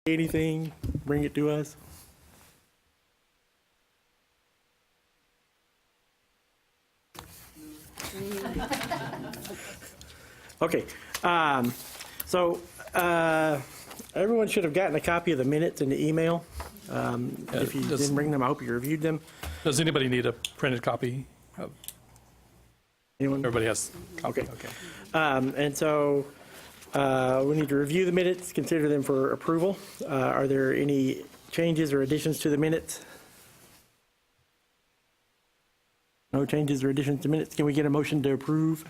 Anything, bring it to us. Okay, so everyone should have gotten a copy of the minutes in the email. If you didn't bring them, I hope you reviewed them. Does anybody need a printed copy? Anyone? Everybody has copy? Okay. And so we need to review the minutes, consider them for approval. Are there any changes or additions to the minutes? No changes or additions to minutes. Can we get a motion to approve?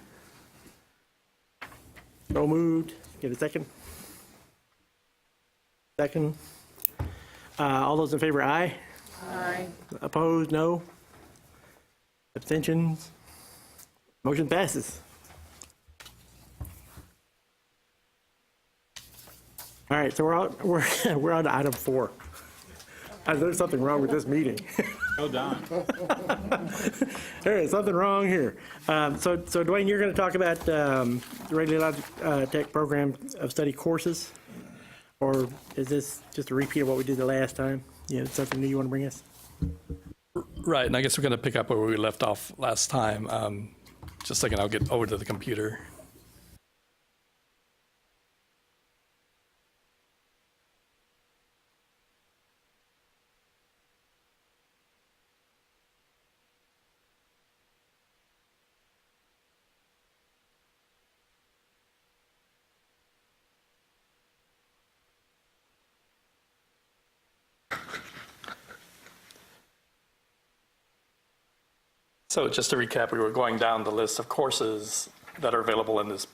So moved. Get a second? Second. All those in favor, aye? Aye. Opposed, no? Abstentions? Motion passes. All right, so we're on to item 4. There's something wrong with this meeting. Well done. There is something wrong here. So Dwayne, you're going to talk about the Radiologic Tech Program of Study courses? Or is this just a repeat of what we did the last time? Something new you want to bring us? Right, and I guess we're going to pick up where we left off last time. Just a second, I'll get over to the computer. So just to recap, we were going down the list of courses that are available in this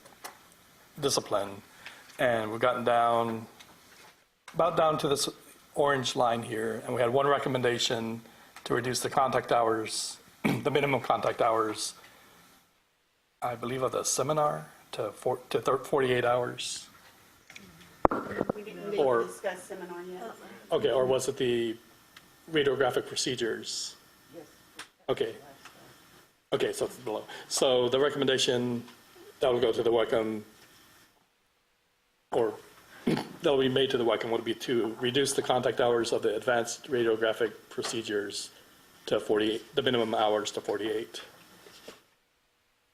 discipline, and we've gotten about down to this orange line here, and we had one recommendation to reduce the contact hours, the minimum contact hours, I believe, of the seminar to 48 hours. We didn't discuss seminar yet. Okay, or was it the radiographic procedures? Yes. Okay, so it's below. So the recommendation that will go to the WECM, or that will be made to the WECM, would be to reduce the contact hours of the advanced radiographic procedures to 48, the minimum hours to 48.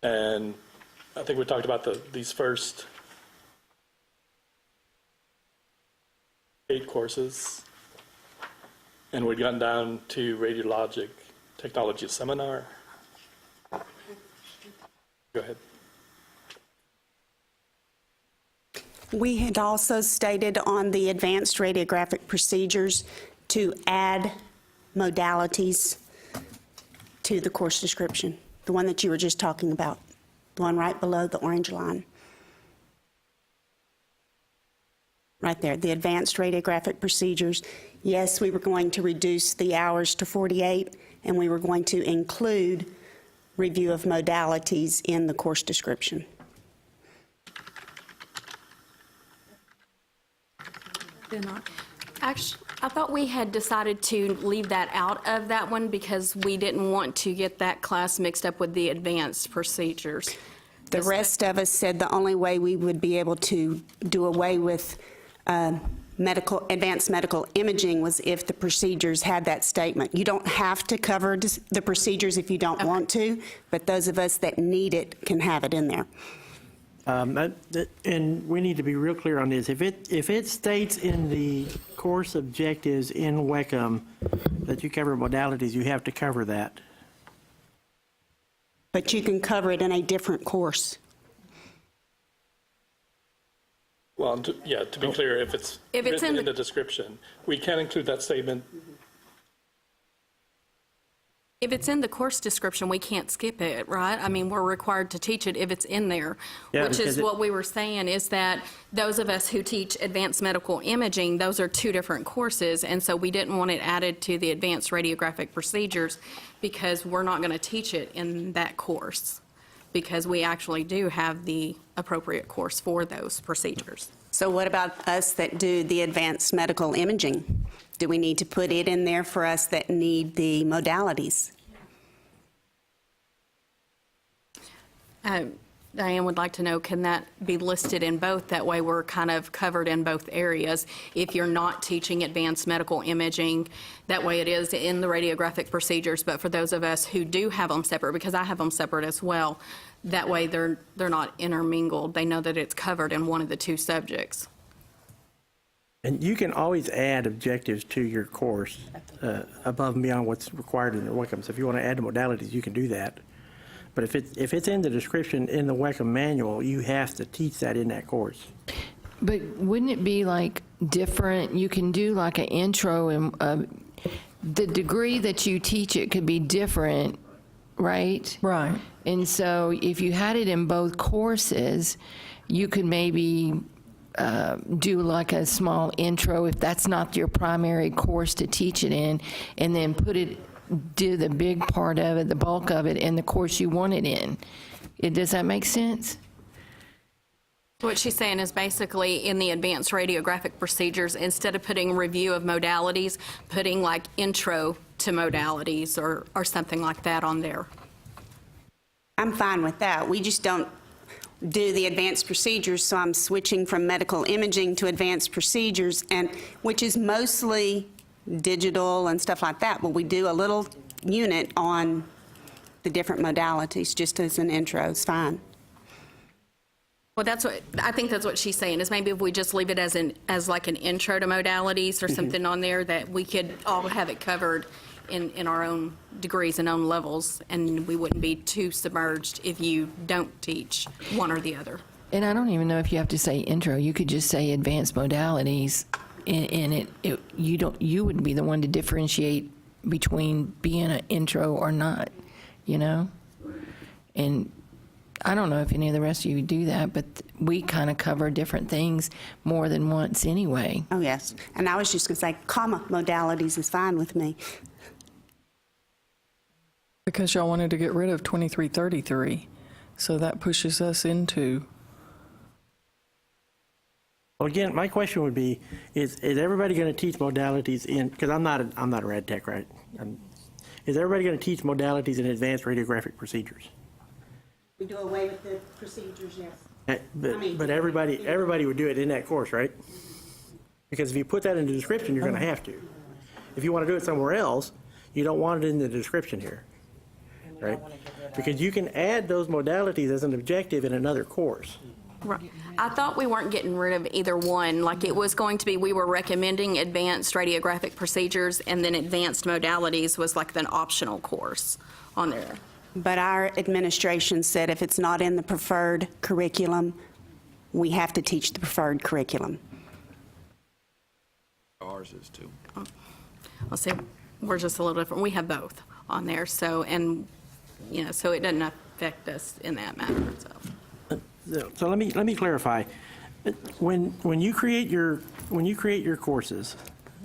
And I think we talked about these first 8 courses, and we'd gotten down to Radiologic Technology seminar. Go ahead. We had also stated on the advanced radiographic procedures to add modalities to the course description, the one that you were just talking about, the one right below the orange line. Right there, the advanced radiographic procedures. Yes, we were going to reduce the hours to 48, and we were going to include review of modalities in the course description. Actually, I thought we had decided to leave that out of that one because we didn't want to get that class mixed up with the advanced procedures. The rest of us said the only way we would be able to do away with advanced medical imaging was if the procedures had that statement. You don't have to cover the procedures if you don't want to, but those of us that need it can have it in there. And we need to be real clear on this. If it states in the course objectives in WECM that you cover modalities, you have to cover that. But you can cover it in a different course. Well, to be clear, if it's written in the description, we can include that statement. If it's in the course description, we can't skip it, right? I mean, we're required to teach it if it's in there, Yeah, which is what we were saying is that those of us who teach advanced medical imaging, those are 2 different courses, and so we didn't want it added to the advanced radiographic procedures because we're not going to teach it in that course because we actually do have the appropriate course for those procedures. So what about us that do the advanced medical imaging? Do we need to put it in there for us that need the modalities? Diane would like to know, can that be listed in both? That way we're kind of covered in both areas. If you're not teaching advanced medical imaging, that way it is in the radiographic procedures. But for those of us who do have them separate, because I have them separate as well, that way they're not intermingled. They know that it's covered in one of the two subjects. And you can always add objectives to your course above and beyond what's required in the WECM. So if you want to add the modalities, you can do that. But if it's in the description in the WECM manual, you have to teach that in that course. But wouldn't it be like different? You can do like an intro, and the degree that you teach it could be different, right? Right. And so if you had it in both courses, you could maybe do like a small intro if that's not your primary course to teach it in, and then do the big part of it, the bulk of it, in the course you want it in. Does that make sense? What she's saying is basically in the advanced radiographic procedures, instead of putting review of modalities, putting like intro to modalities or something like that on there. I'm fine with that. We just don't do the advanced procedures, so I'm switching from medical imaging to advanced procedures, and which is mostly digital and stuff like that, but we do a little unit on the different modalities just as an intro. It's fine. Well, I think that's what she's saying, is maybe if we just leave it as like an intro to modalities or something on there, that we could all have it covered in our own degrees and own levels, and we wouldn't be too submerged if you don't teach one or the other. And I don't even know if you have to say intro. You could just say advanced modalities, and you wouldn't be the one to differentiate between being an intro or not, you know? And I don't know if any of the rest of you do that, but we kind of cover different things more than once anyway. Oh, yes. And I was just going to say, comma modalities is fine with me. Because y'all wanted to get rid of 2333. So that pushes us into. Well, again, my question would be, is everybody going to teach modalities in, because I'm not a rad tech, right? Is everybody going to teach modalities in advanced radiographic procedures? We do away with the procedures, yes. But everybody would do it in that course, right? Because if you put that in the description, you're going to have to. If you want to do it somewhere else, you don't want it in the description here, right? Because you can add those modalities as an objective in another course. Right. I thought we weren't getting rid of either one. Like it was going to be, we were recommending advanced radiographic procedures, and then advanced modalities was like an optional course on there. But our administration said if it's not in the preferred curriculum, we have to teach the preferred curriculum. Ours is too. I'll say we're just a little different. We have both on there, so, and, you know, so it doesn't affect us in that matter, so. So let me clarify. When you create your courses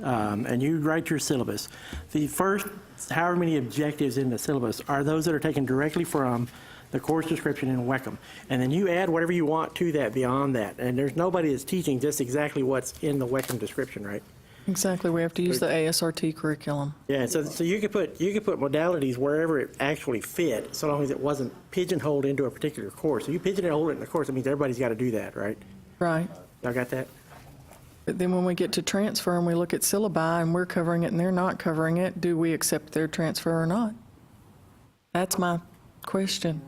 and you write your syllabus, the first however many objectives in the syllabus are those that are taken directly from the course description in WECM, and then you add whatever you want to that beyond that. And there's nobody that's teaching just exactly what's in the WECM description, right? Exactly. We have to use the ASRT curriculum. Yeah, so you could put modalities wherever it actually fit, so long as it wasn't pigeonholed into a particular course. So you pigeonhole it in the course, it means everybody's got to do that, right? Right. Y'all got that? But then when we get to transfer and we look at syllabi and we're covering it and they're not covering it, do we accept their transfer or not? That's my question.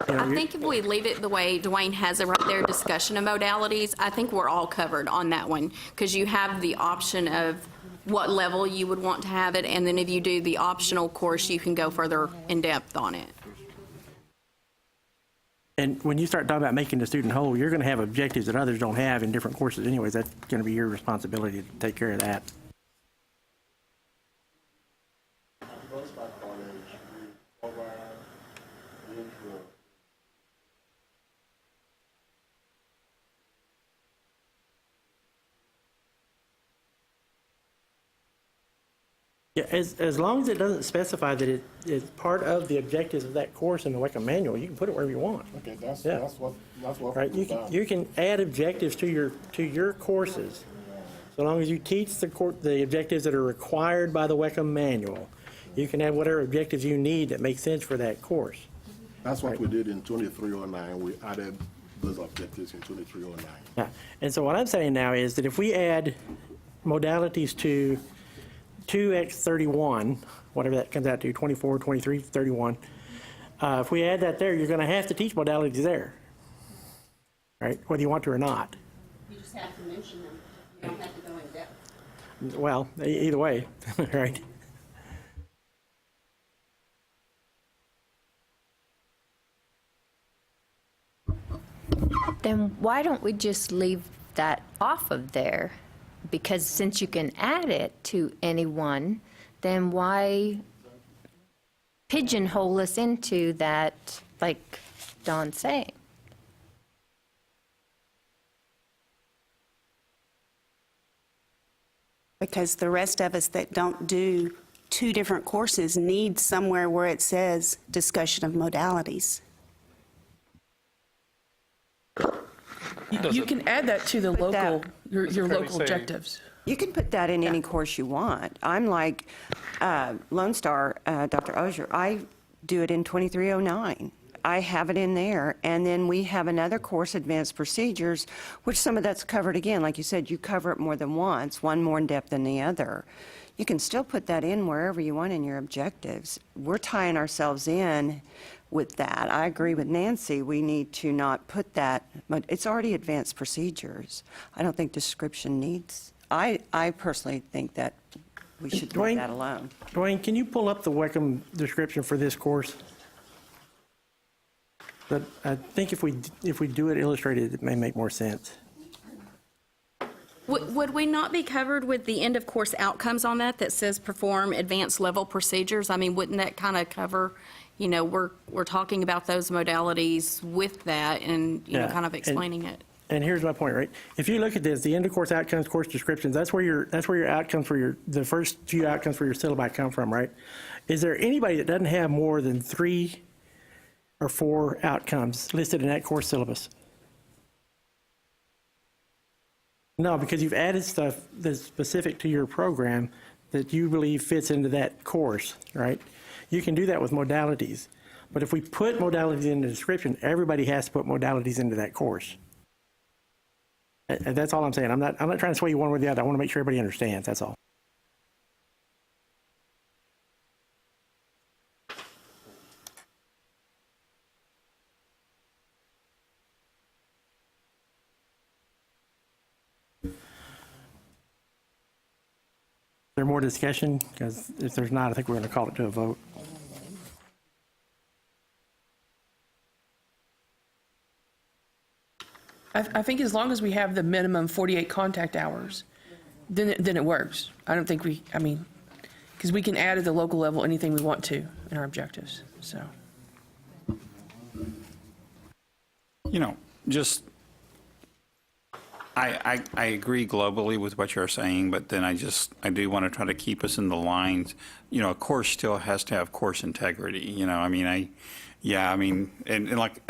I think if we leave it the way Dwayne has it right there, discussion of modalities, I think we're all covered on that one, because you have the option of what level you would want to have it, and then if you do the optional course, you can go further in depth on it. And when you start talking about making the student whole, you're going to have objectives that others don't have in different courses anyways. That's going to be your responsibility to take care of that. Yeah, as long as it doesn't specify that it is part of the objectives of that course in the WECM manual, you can put it wherever you want. Okay, that's Yeah. what. Right, you can add objectives to your courses, so long as you teach the objectives that are required by the WECM manual. You can add whatever objectives you need that make sense for that course. That's what we did in 2309. We added those objectives in 2309. Yeah. And so what I'm saying now is that if we add modalities to 2x31, whatever that comes out to, 24, 23, 31, if we add that there, you're going to have to teach modalities there, right? Whether you want to or not. You just have to mention them. You don't have to go in depth. Well, either way, right? Then why don't we just leave that off of there? Because since you can add it to anyone, then why pigeonhole us into that, like Don's saying? Because the rest of us that don't do two different courses need somewhere where it says discussion of modalities. You can add that to the local, your fair to local say- objectives. You can put that in any course you want. I'm like Lone Star, Dr. Ozier, I do it in 2309. I have it in there, and then we have another course, Advanced Procedures, which some of that's covered again. Like you said, you cover it more than once, one more in depth than the other. You can still put that in wherever you want in your objectives. We're tying ourselves in with that. I agree with Nancy. We need to not put that, but it's already Advanced Procedures. I don't think description needs, I personally think that we should leave Dwayne? that alone. Dwayne, can you pull up the Wickham description for this course? But I think if we do it illustrated, it may make more sense. Would we not be covered with the end of course outcomes on that says perform advanced level procedures? I mean, wouldn't that kind of cover, you know, we're talking about those modalities with that and, you know, Yeah, kind of explaining it. And here's my point, right? If you look at this, the end of course outcomes, course descriptions, that's where your outcomes for the first few outcomes for your syllabi come from, right? Is there anybody that doesn't have more than 3 or 4 outcomes listed in that course syllabus? No, because you've added stuff that's specific to your program that you believe fits into that course, right? You can do that with modalities. But if we put modalities in the description, everybody has to put modalities into that course. And that's all I'm saying. I'm not trying to sway you one way or the other. I want to make sure everybody understands, that's all. Is there more discussion? Because if there's not, I think we're going to call it to a vote. I think as long as we have the minimum 48 contact hours, then it works. I don't think because we can add at the local level anything we want to in our objectives, so. You know, just, I agree globally with what you're saying, but then I do want to try to keep us in the lines. You know, a course still has to have course integrity, you know, I mean, and like,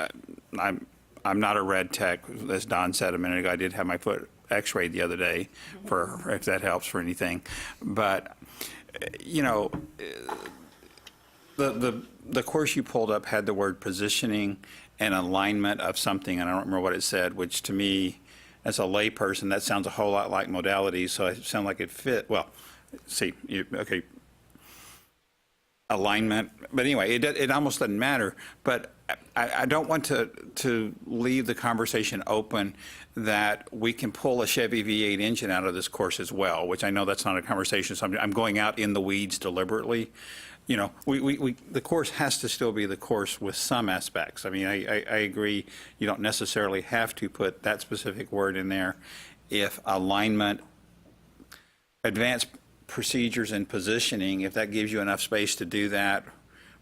I'm not a red tech, as Don said a minute ago. I did have my foot x-rayed the other day, for if that helps for anything. But, you know, the course you pulled up had the word positioning and alignment of something, and I don't remember what it said, which to me, as a layperson, that sounds a whole lot like modalities, so it sounded like it fit. Well, see, okay, alignment, but anyway, it almost doesn't matter. But I don't want to leave the conversation open that we can pull a Chevy V8 engine out of this course as well, which I know that's not a conversation, so I'm going out in the weeds deliberately. You know, the course has to still be the course with some aspects. I mean, I agree you don't necessarily have to put that specific word in there. If alignment, advanced procedures and positioning, if that gives you enough space to do that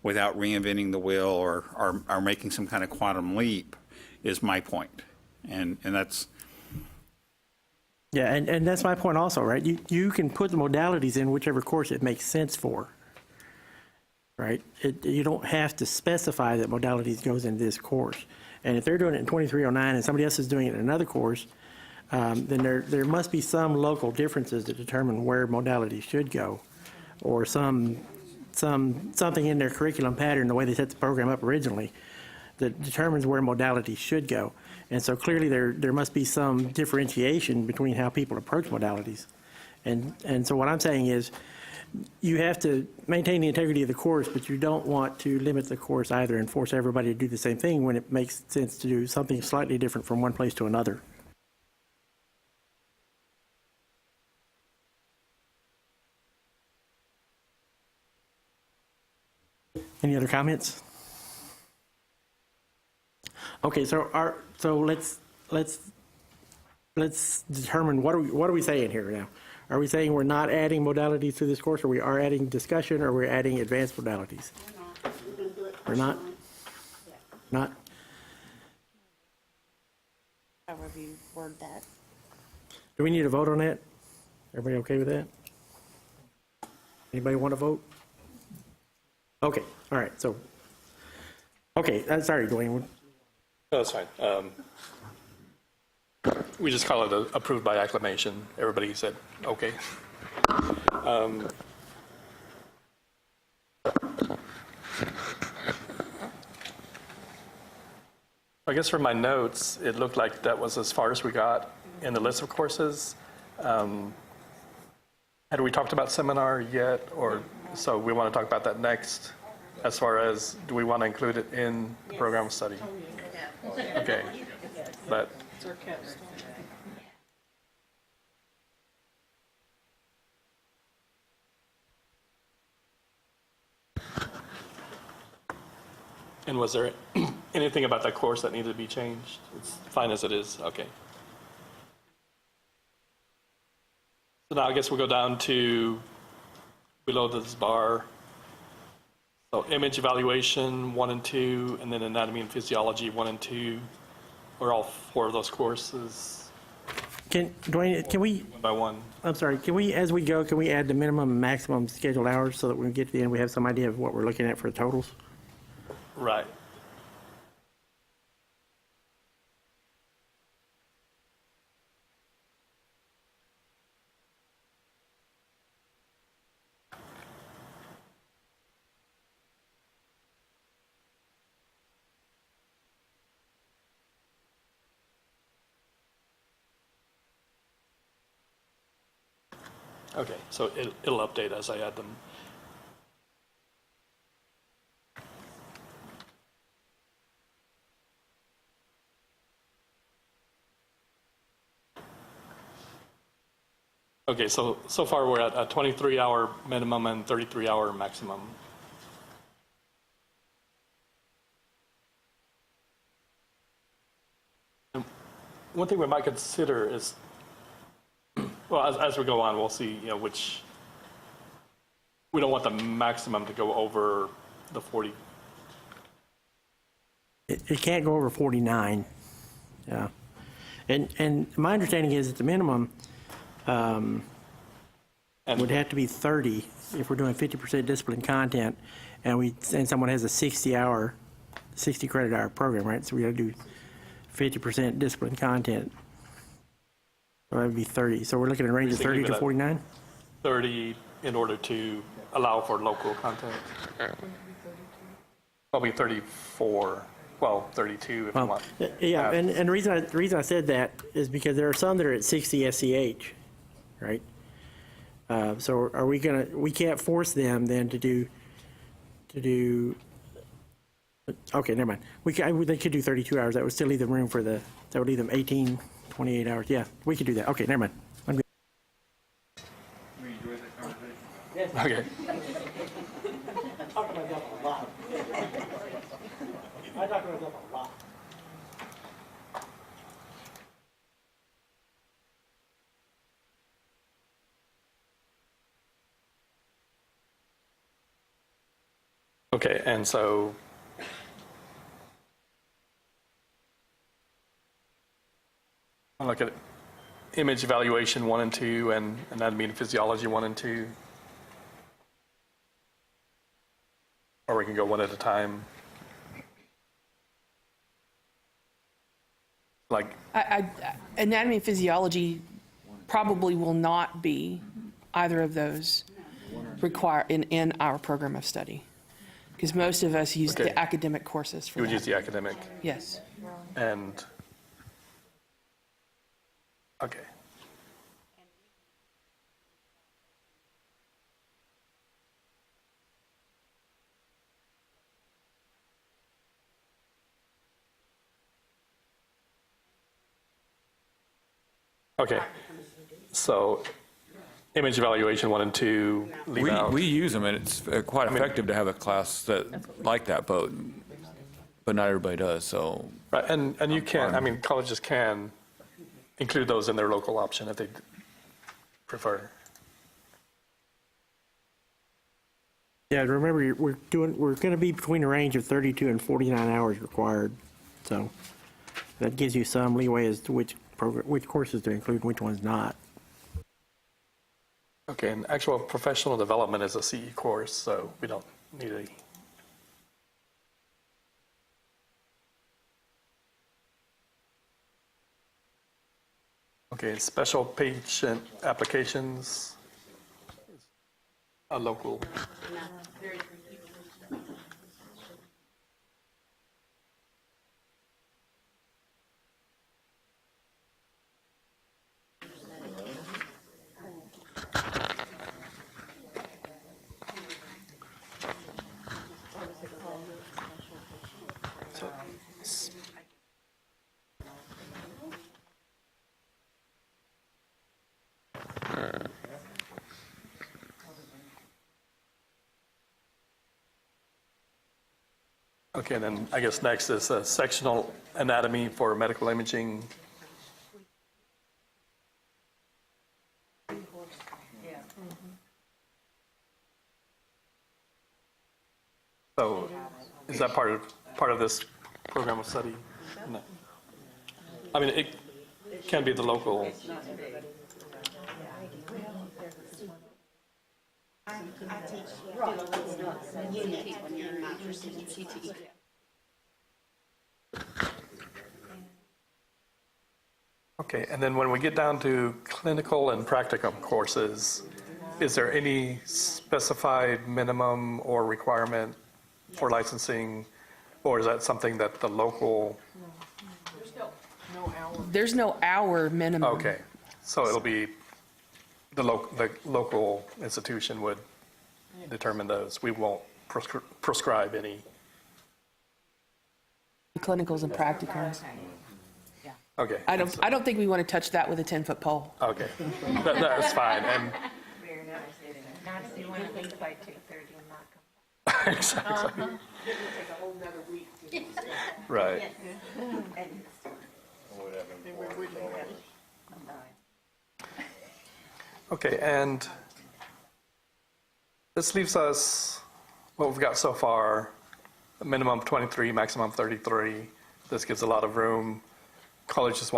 without reinventing the wheel or making some kind of quantum leap, is my point. And that's... Yeah, and that's my point also, right? You can put the modalities in whichever course it makes sense for, right? You don't have to specify that modalities goes in this course. And if they're doing it in 2309 and somebody else is doing it in another course, then there must be some local differences that determine where modalities should go, or some something in their curriculum pattern, the way they set the program up originally, that determines where modalities should go. And so clearly there must be some differentiation between how people approach modalities. And so what I'm saying is you have to maintain the integrity of the course, but you don't want to limit the course either and force everybody to do the same thing when it makes sense to do something slightly different from one place to another. Any other comments? Okay, so let's determine what are we saying here now? Are we saying we're not adding modalities to this course, or we are adding discussion, or we're adding advanced modalities? We're not? Not? However you word that. Do we need a vote on that? Everybody okay with that? Anybody want to vote? Okay, all right, so, okay, sorry, Dwayne. No, that's fine. We just call it approved by acclamation. Everybody said, okay. I guess from my notes, it looked like that was as far as we got in the list of courses. Had we talked about seminar yet? Or so we want to talk about that next, as far as do we want to include it in the program study? Okay, but and was there anything about that course that needed to be changed? It's fine as it is. Okay. So now I guess we'll go down to below this bar. So image evaluation 1 and 2, and then anatomy and physiology 1 and 2. Or all 4 of those courses Dwayne, can we, one by one. I'm sorry, can we, as we go, can we add the minimum and maximum scheduled hours so that when we get to the end, we have some idea of what we're looking at for the totals? Right. Okay, so it'll update as I add them. Okay, so far we're at a 23-hour minimum and 33-hour maximum. And one thing we might consider is, well, as we go on, we'll see, which, we don't want the maximum to go over the 40. It can't go over 49. Yeah. And my understanding is that the minimum would have to be 30 if we're doing 50% discipline content, and someone has a 60 credit hour program, right? So we got to do 50% discipline content. So that would be 30. So we're looking at a range of 30 to 49? 30 in order to allow for local content. Probably 34. Well, 32 if you want. Yeah, and the reason I said that is because there are some that are at 60 SCH, right? So are we we can't force them then to do, okay, never mind. They could do 32 hours. That would still leave them room for that would leave them 18, 28 hours. Yeah, we could do that. Okay, never mind. I'm good. Okay. I talk about that a lot. I talk about that a lot. Okay, and so I'll look at image evaluation 1 and 2 and anatomy and physiology 1 and 2. Or we can go one at a time. Like, Anatomy and physiology probably will not be either of those. require in our program of study. Because most of us use Okay. the academic courses for You would that. use the academic Yes. and, okay. Okay, so image evaluation 1 and 2 leave out. We use them, and it's quite effective to have a class like that, but not everybody does, so. Right, and you can, I mean, colleges can include those in their local option if they prefer. Yeah, remember, we're going to be between a range of 32 and 49 hours required. So that gives you some leeway as to which courses to include and which ones not. Okay, and actual professional development is a CE course, so we don't need a. Okay, special patient applications, a local. Okay, and then I guess next is sectional anatomy for medical imaging. So is that part of this program of study? No. I mean, it can be the local. Okay, and then when we get down to clinical and practicum courses, is there any specified minimum or requirement for licensing, or is that something that the local? There's no hour minimum. Okay, so it'll be the local institution would determine those. We won't prescribe any. Clinicals and practicums. Okay. I don't think we want to touch that with a 10-foot pole. Okay, that's fine. And Not if you want to leave by 2:30 and not come. exactly. Right. Okay, and this leaves us what we've got so far: a minimum of 23, maximum 33. This gives a lot of room. Colleges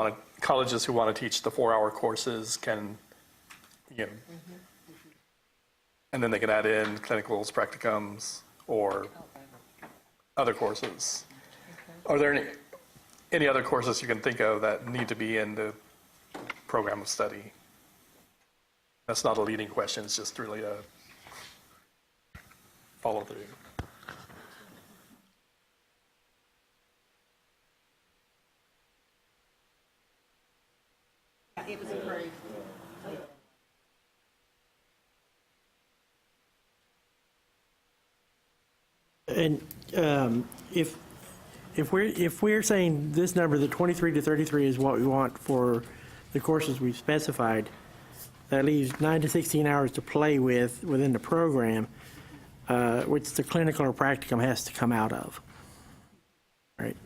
who want to teach the 4-hour courses can, and then they can add in clinicals, practicums, or other courses. Are there any other courses you can think of that need to be in the program of study? That's not a leading question, it's just really a follow through. It was approved. And if we're saying this number, the 23 to 33 is what we want for the courses we've specified, that leaves 9 to 16 hours to play with within the program, which the clinical or practicum has to come out of. Right?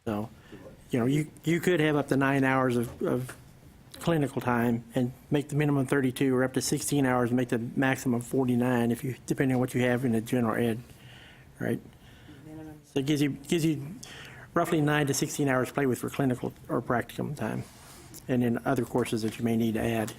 So, you could have up to 9 hours of clinical time and make the minimum 32, or up to 16 hours and make the maximum 49, depending on what you have in the general ed, right? So it gives you roughly 9 to 16 hours to play with for clinical or practicum time, and then other courses that you may need to add.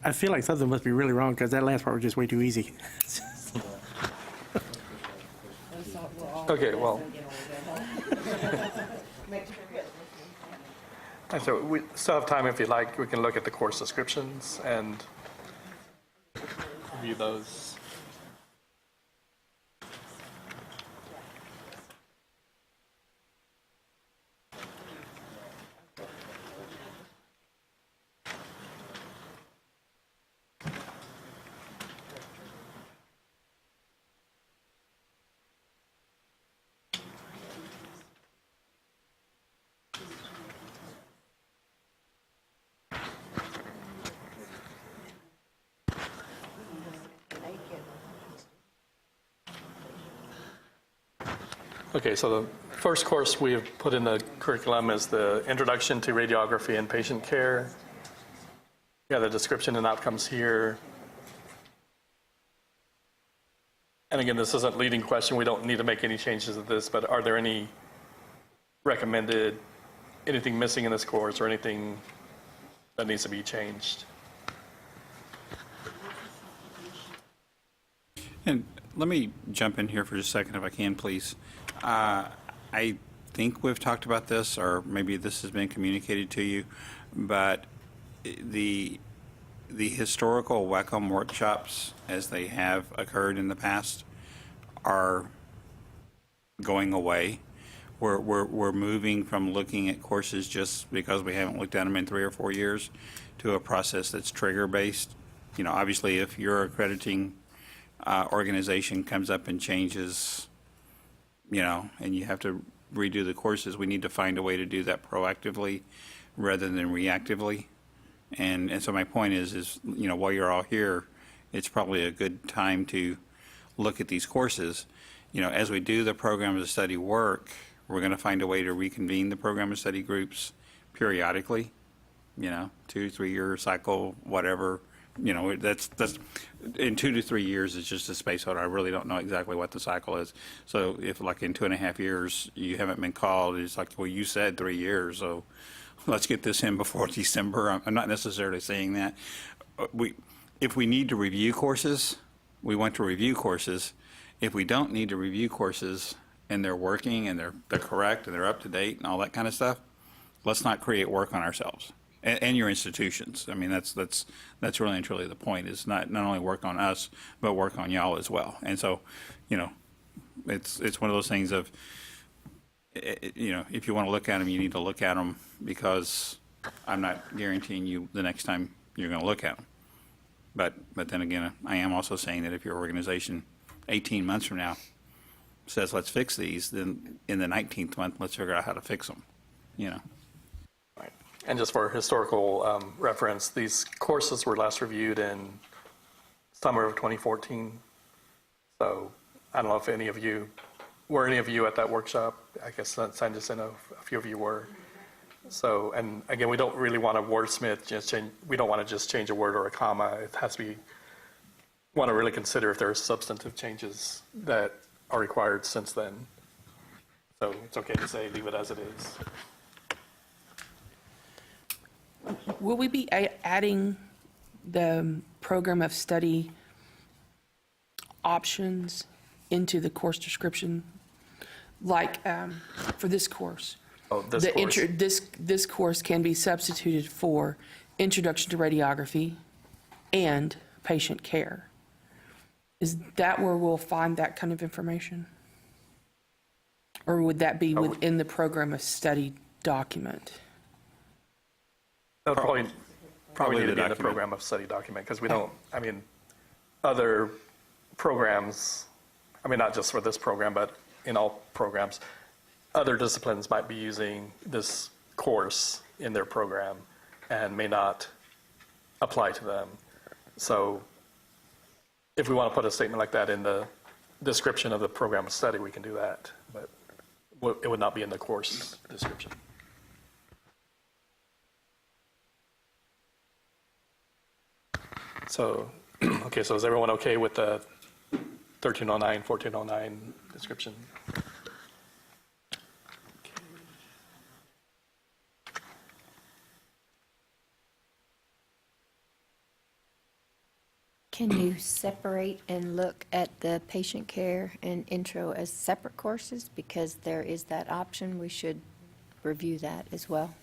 I feel like something must be really wrong because that last part was just way too easy. Okay, well. And so we still have time, if you'd like, we can look at the course descriptions and review those. Okay, so the first course we've put in the curriculum is the Introduction to Radiography and Patient Care. Yeah, the description and outcomes here. And again, this isn't a leading question. We don't need to make any changes to this, but are there any recommended, anything missing in this course or anything that needs to be changed? And let me jump in here for just a second if I can, please. I think we've talked about this, or maybe this has been communicated to you, but the historical WECM workshops, as they have occurred in the past, are going away. We're moving from looking at courses just because we haven't looked at them in 3 or 4 years to a process that's trigger-based. You know, obviously, if your accrediting organization comes up and changes, you know, and you have to redo the courses, we need to find a way to do that proactively rather than reactively. And so my point is, you know, while you're all here, it's probably a good time to look at these courses. You know, as we do the program of study work, we're going to find a way to reconvene the program of study groups periodically, you know, 2 to 3 year cycle, whatever. You know, that's in 2 to 3 years is just a space out. I really don't know exactly what the cycle is. So if like in 2.5 years you haven't been called, it's like, well, you said 3 years, so let's get this in before December. I'm not necessarily saying that. If we need to review courses, we want to review courses. If we don't need to review courses and they're working and they're correct and they're up to date and all that kind of stuff, let's not create work on ourselves. And your institutions. I mean, that's really and truly the point, is not only work on us, but work on y'all as well. And so, you know, it's one of those things of, you know, if you want to look at them, you need to look at them, because I'm not guaranteeing you the next time you're going to look at them. But then again, I am also saying that if your organization 18 months from now says, let's fix these, then in the 19th month, let's figure out how to fix them, you know. And just for historical reference, these courses were last reviewed in summer of 2014. So I don't know if any of you at that workshop. I guess I just know a few of you were. So, and again, we don't really want to wordsmith. We don't want to just change a word or a comma. It has to be. Want to really consider if there are substantive changes that are required since then. So it's okay to say leave it as it is. Will we be adding the program of study options into the course description? Like for this course? Oh, this course. This course can be substituted for Introduction to Radiography and Patient Care. Is that where we'll find that kind of information? Or would that be within the program of study document? That would probably need to be in the document. program of study document, because we don't, I mean, other programs, I mean, not just for this program, but in all programs, other disciplines might be using this course in their program and may not apply to them. So if we want to put a statement like that in the description of the program of study, we can do that, but it would not be in the course description. So, okay, so is everyone okay with the 1309, 1409 description? Can you separate and look at the patient care and intro as separate courses? Because there is that option. We should review that as well.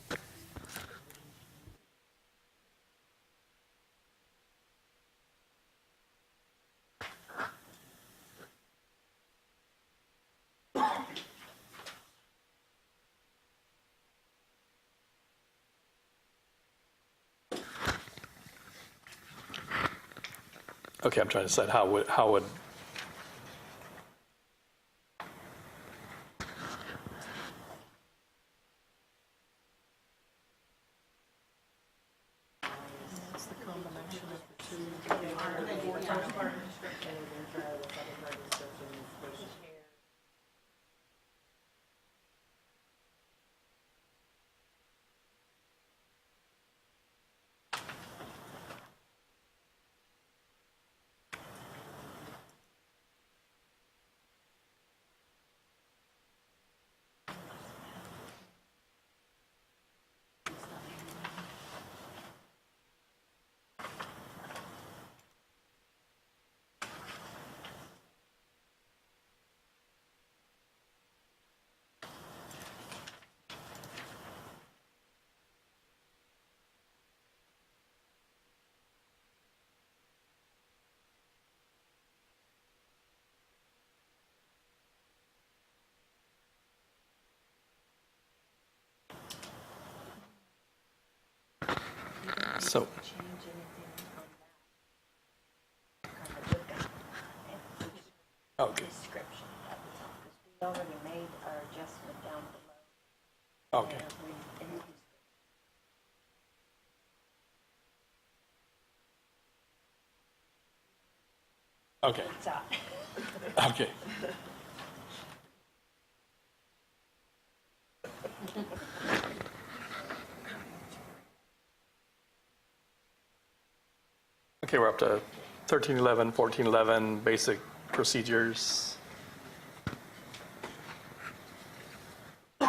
Okay, I'm trying to decide how would so. Okay. We already made our adjustment down below. Okay. Okay. Okay. Okay, we're up to 1311, 1411, basic procedures. Is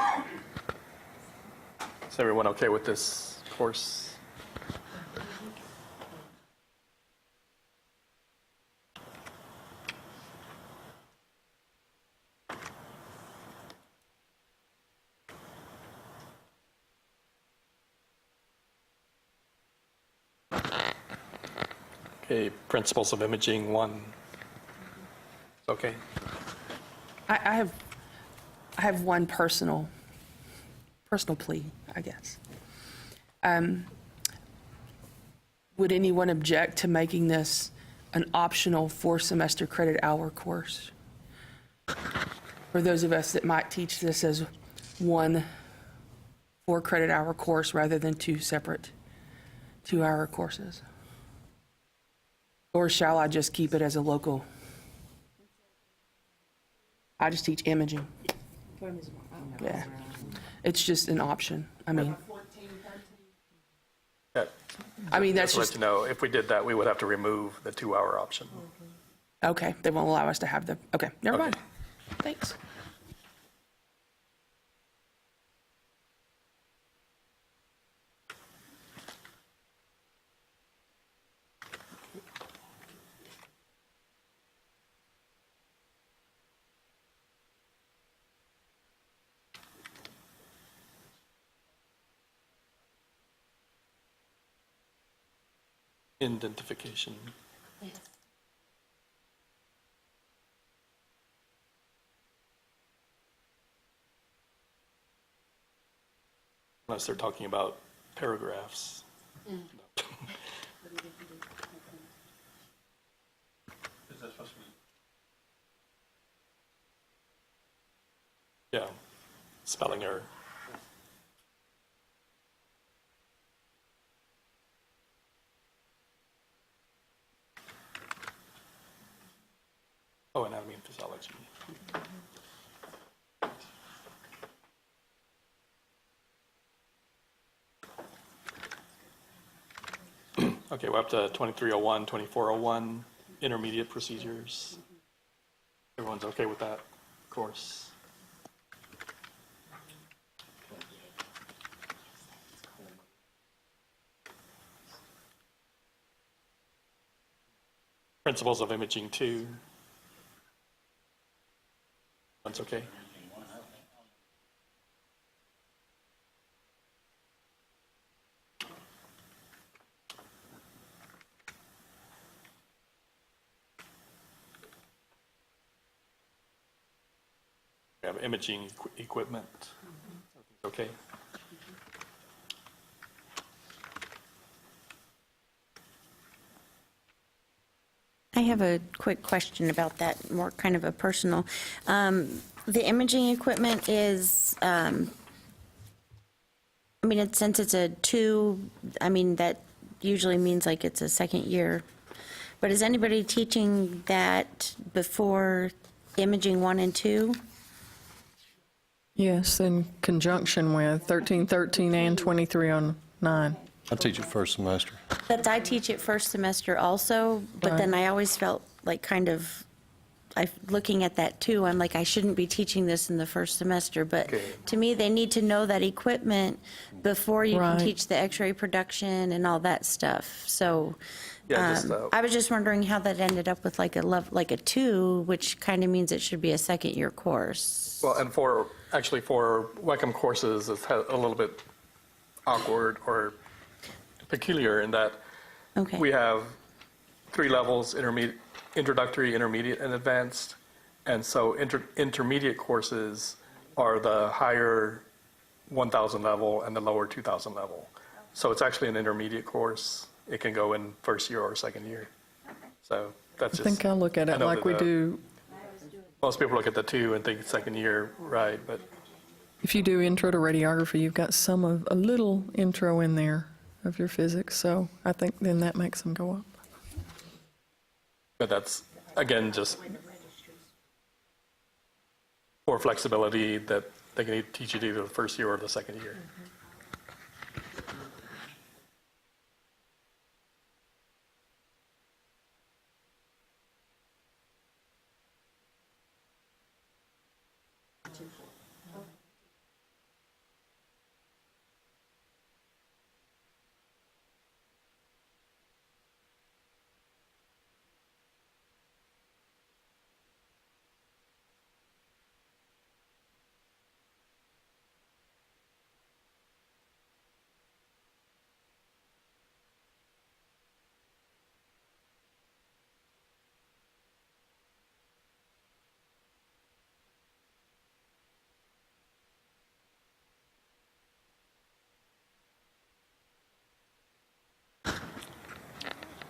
everyone okay with this course? Okay, principles of imaging 1. Okay. I have one personal plea, I guess. Would anyone object to making this an optional 4-semester credit hour course? For those of us that might teach this as one 4 credit hour course rather than 2 separate 2-hour courses? Or shall I just keep it as a local? I just teach imaging. Yeah. It's just an option. I mean, Yeah. that's To let just, you know, if we did that, we would have to remove the 2-hour option. okay, they won't allow us to have the, okay, never Okay. mind. Thanks. Identification. Unless they're talking about paragraphs. No. Is that supposed to be? Yeah, spelling error. Oh, anatomy and physiology. Okay, we're up to 2301, 2401, intermediate procedures. Everyone's okay with that course? Principles of Imaging 2. That's okay. We have imaging equipment. Okay. I have a quick question about that, more kind of a personal. The imaging equipment is, I mean, since it's a 2, I mean, that usually means like it's a second year. But is anybody teaching that before imaging 1 and 2? Yes, in conjunction with 1313 and 2309. I teach it first semester. But I teach it first semester also, but then I always felt like kind of, looking at that too, I'm like, I shouldn't be teaching this in the first semester, but to me, they need to know that equipment before you can Right. teach the x-ray production and all that stuff. So Yeah, I was just wondering how that ended up with like a 2, which kind of means it should be a second year course. Well, and for WECM courses, it's a little bit awkward or peculiar in that Okay. we have 3 levels: introductory, intermediate, and advanced. And so intermediate courses are the higher 1,000 level and the lower 2,000 level. So it's actually an intermediate course. It can go in first year or second year. So that's I just. think I look at it know like that we do, Most people look at the 2 and think second year, right? But if you do intro to radiography, you've got a little intro in there of your physics, so I think then that makes them go up. that's, again, just for flexibility that they can teach you either the first year or the second year.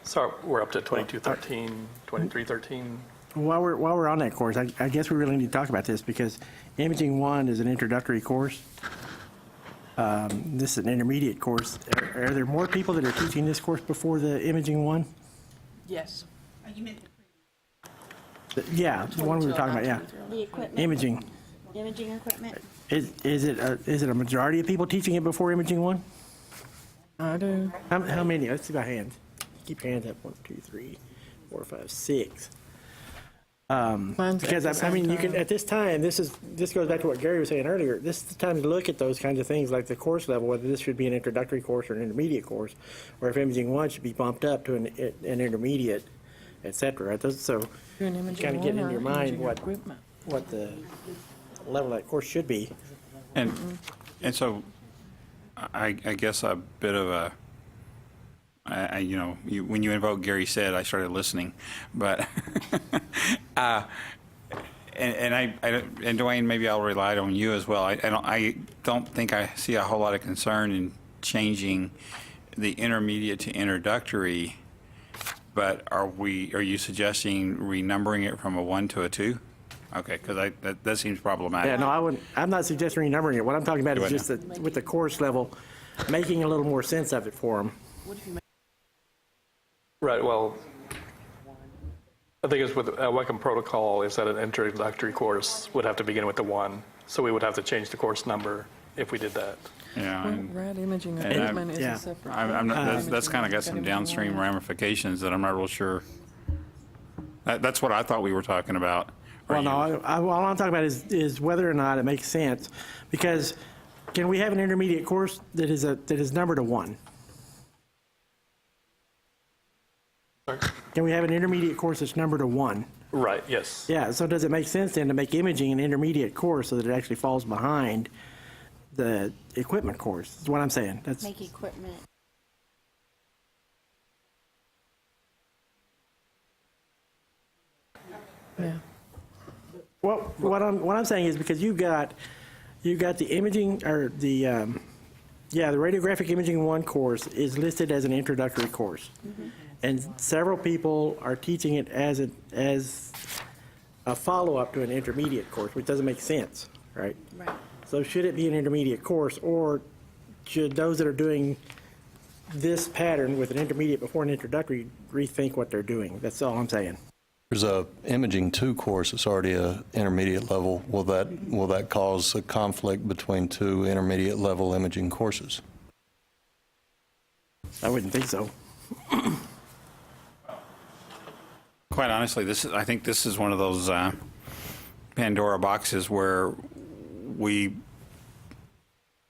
So we're up to 2213, 2313. While we're on that course, I guess we really need to talk about this because Imaging 1 is an introductory course. This is an intermediate course. Are there more people that are teaching this course before the Imaging 1? Yes. Yeah, the one we were talking about, yeah. The equipment. Imaging. Imaging equipment. Is it a majority of people teaching it before Imaging 1? I do. How many? Let's see by hands. Keep your hands up. 1, 2, 3, 4, 5, 6. Mine's at Because the I mean, same you can time. at this time. This goes back to what Gary was saying earlier. This is the time to look at those kinds of things, like the course level, whether this should be an introductory course or an intermediate course, or if Imaging 1 should be bumped up to an intermediate, etc. So Do an imaging kind of get one in or your mind imaging what equipment. the level of that course should be. And so I guess a bit of a, when you invoke Gary said, I started listening, but and Dwayne, maybe I'll rely on you as well. I don't think I see a whole lot of concern in changing the intermediate to introductory, but are you suggesting renumbering it from a 1 to a 2? Okay, because that seems problematic. Yeah, no, I wouldn't. I'm not suggesting renumbering it. What I'm talking about is just that with the course level, making a little more sense of it for them. Right, well, I think it's with WECM protocol is that an introductory course would have to begin with the 1, so we would have to change the course number if we did that. Yeah. Rad imaging and equipment is yeah. a separate. I'm not, that's kind of got some downstream ramifications that I'm not real sure. That's what I thought we were talking about. Well, no, all I'm talking about is whether or not it makes sense, because can we have an intermediate course that is numbered a 1? Can we have an intermediate course that's numbered to 1? Right, yes. Yeah, so does it make sense then to make imaging an intermediate course so that it actually falls behind the equipment course, is what I'm saying. That's, Make equipment. Yeah. well, what I'm saying is because you've got the imaging, or the radiographic imaging 1 course is listed as an introductory course. And several people are teaching it as a follow-up to an intermediate course, which doesn't make sense, right? Right. So should it be an intermediate course, or should those that are doing this pattern with an intermediate before an introductory rethink what they're doing? That's all I'm saying. There's a imaging 2 course that's already a intermediate level. Will that cause a conflict between 2 intermediate level imaging courses? I wouldn't think so. Quite honestly, I think this is one of those Pandora boxes where we,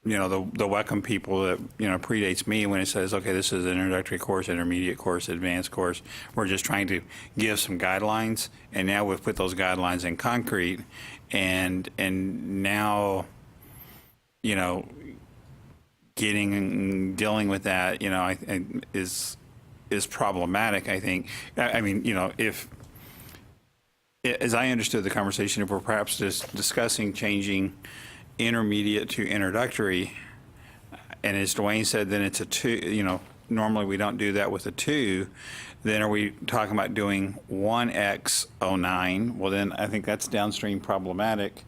the Wacom people that, predates me when it says, okay, this is an introductory course, intermediate course, advanced course. We're just trying to give some guidelines, and now we've put those guidelines in concrete, and now, dealing with that, is problematic, I think. I mean, if, as I understood the conversation, if we're perhaps just discussing changing intermediate to introductory, and as Dwayne said, then it's a 2, normally we don't do that with a 2, then are we talking about doing 1x09? Well, then I think that's downstream problematic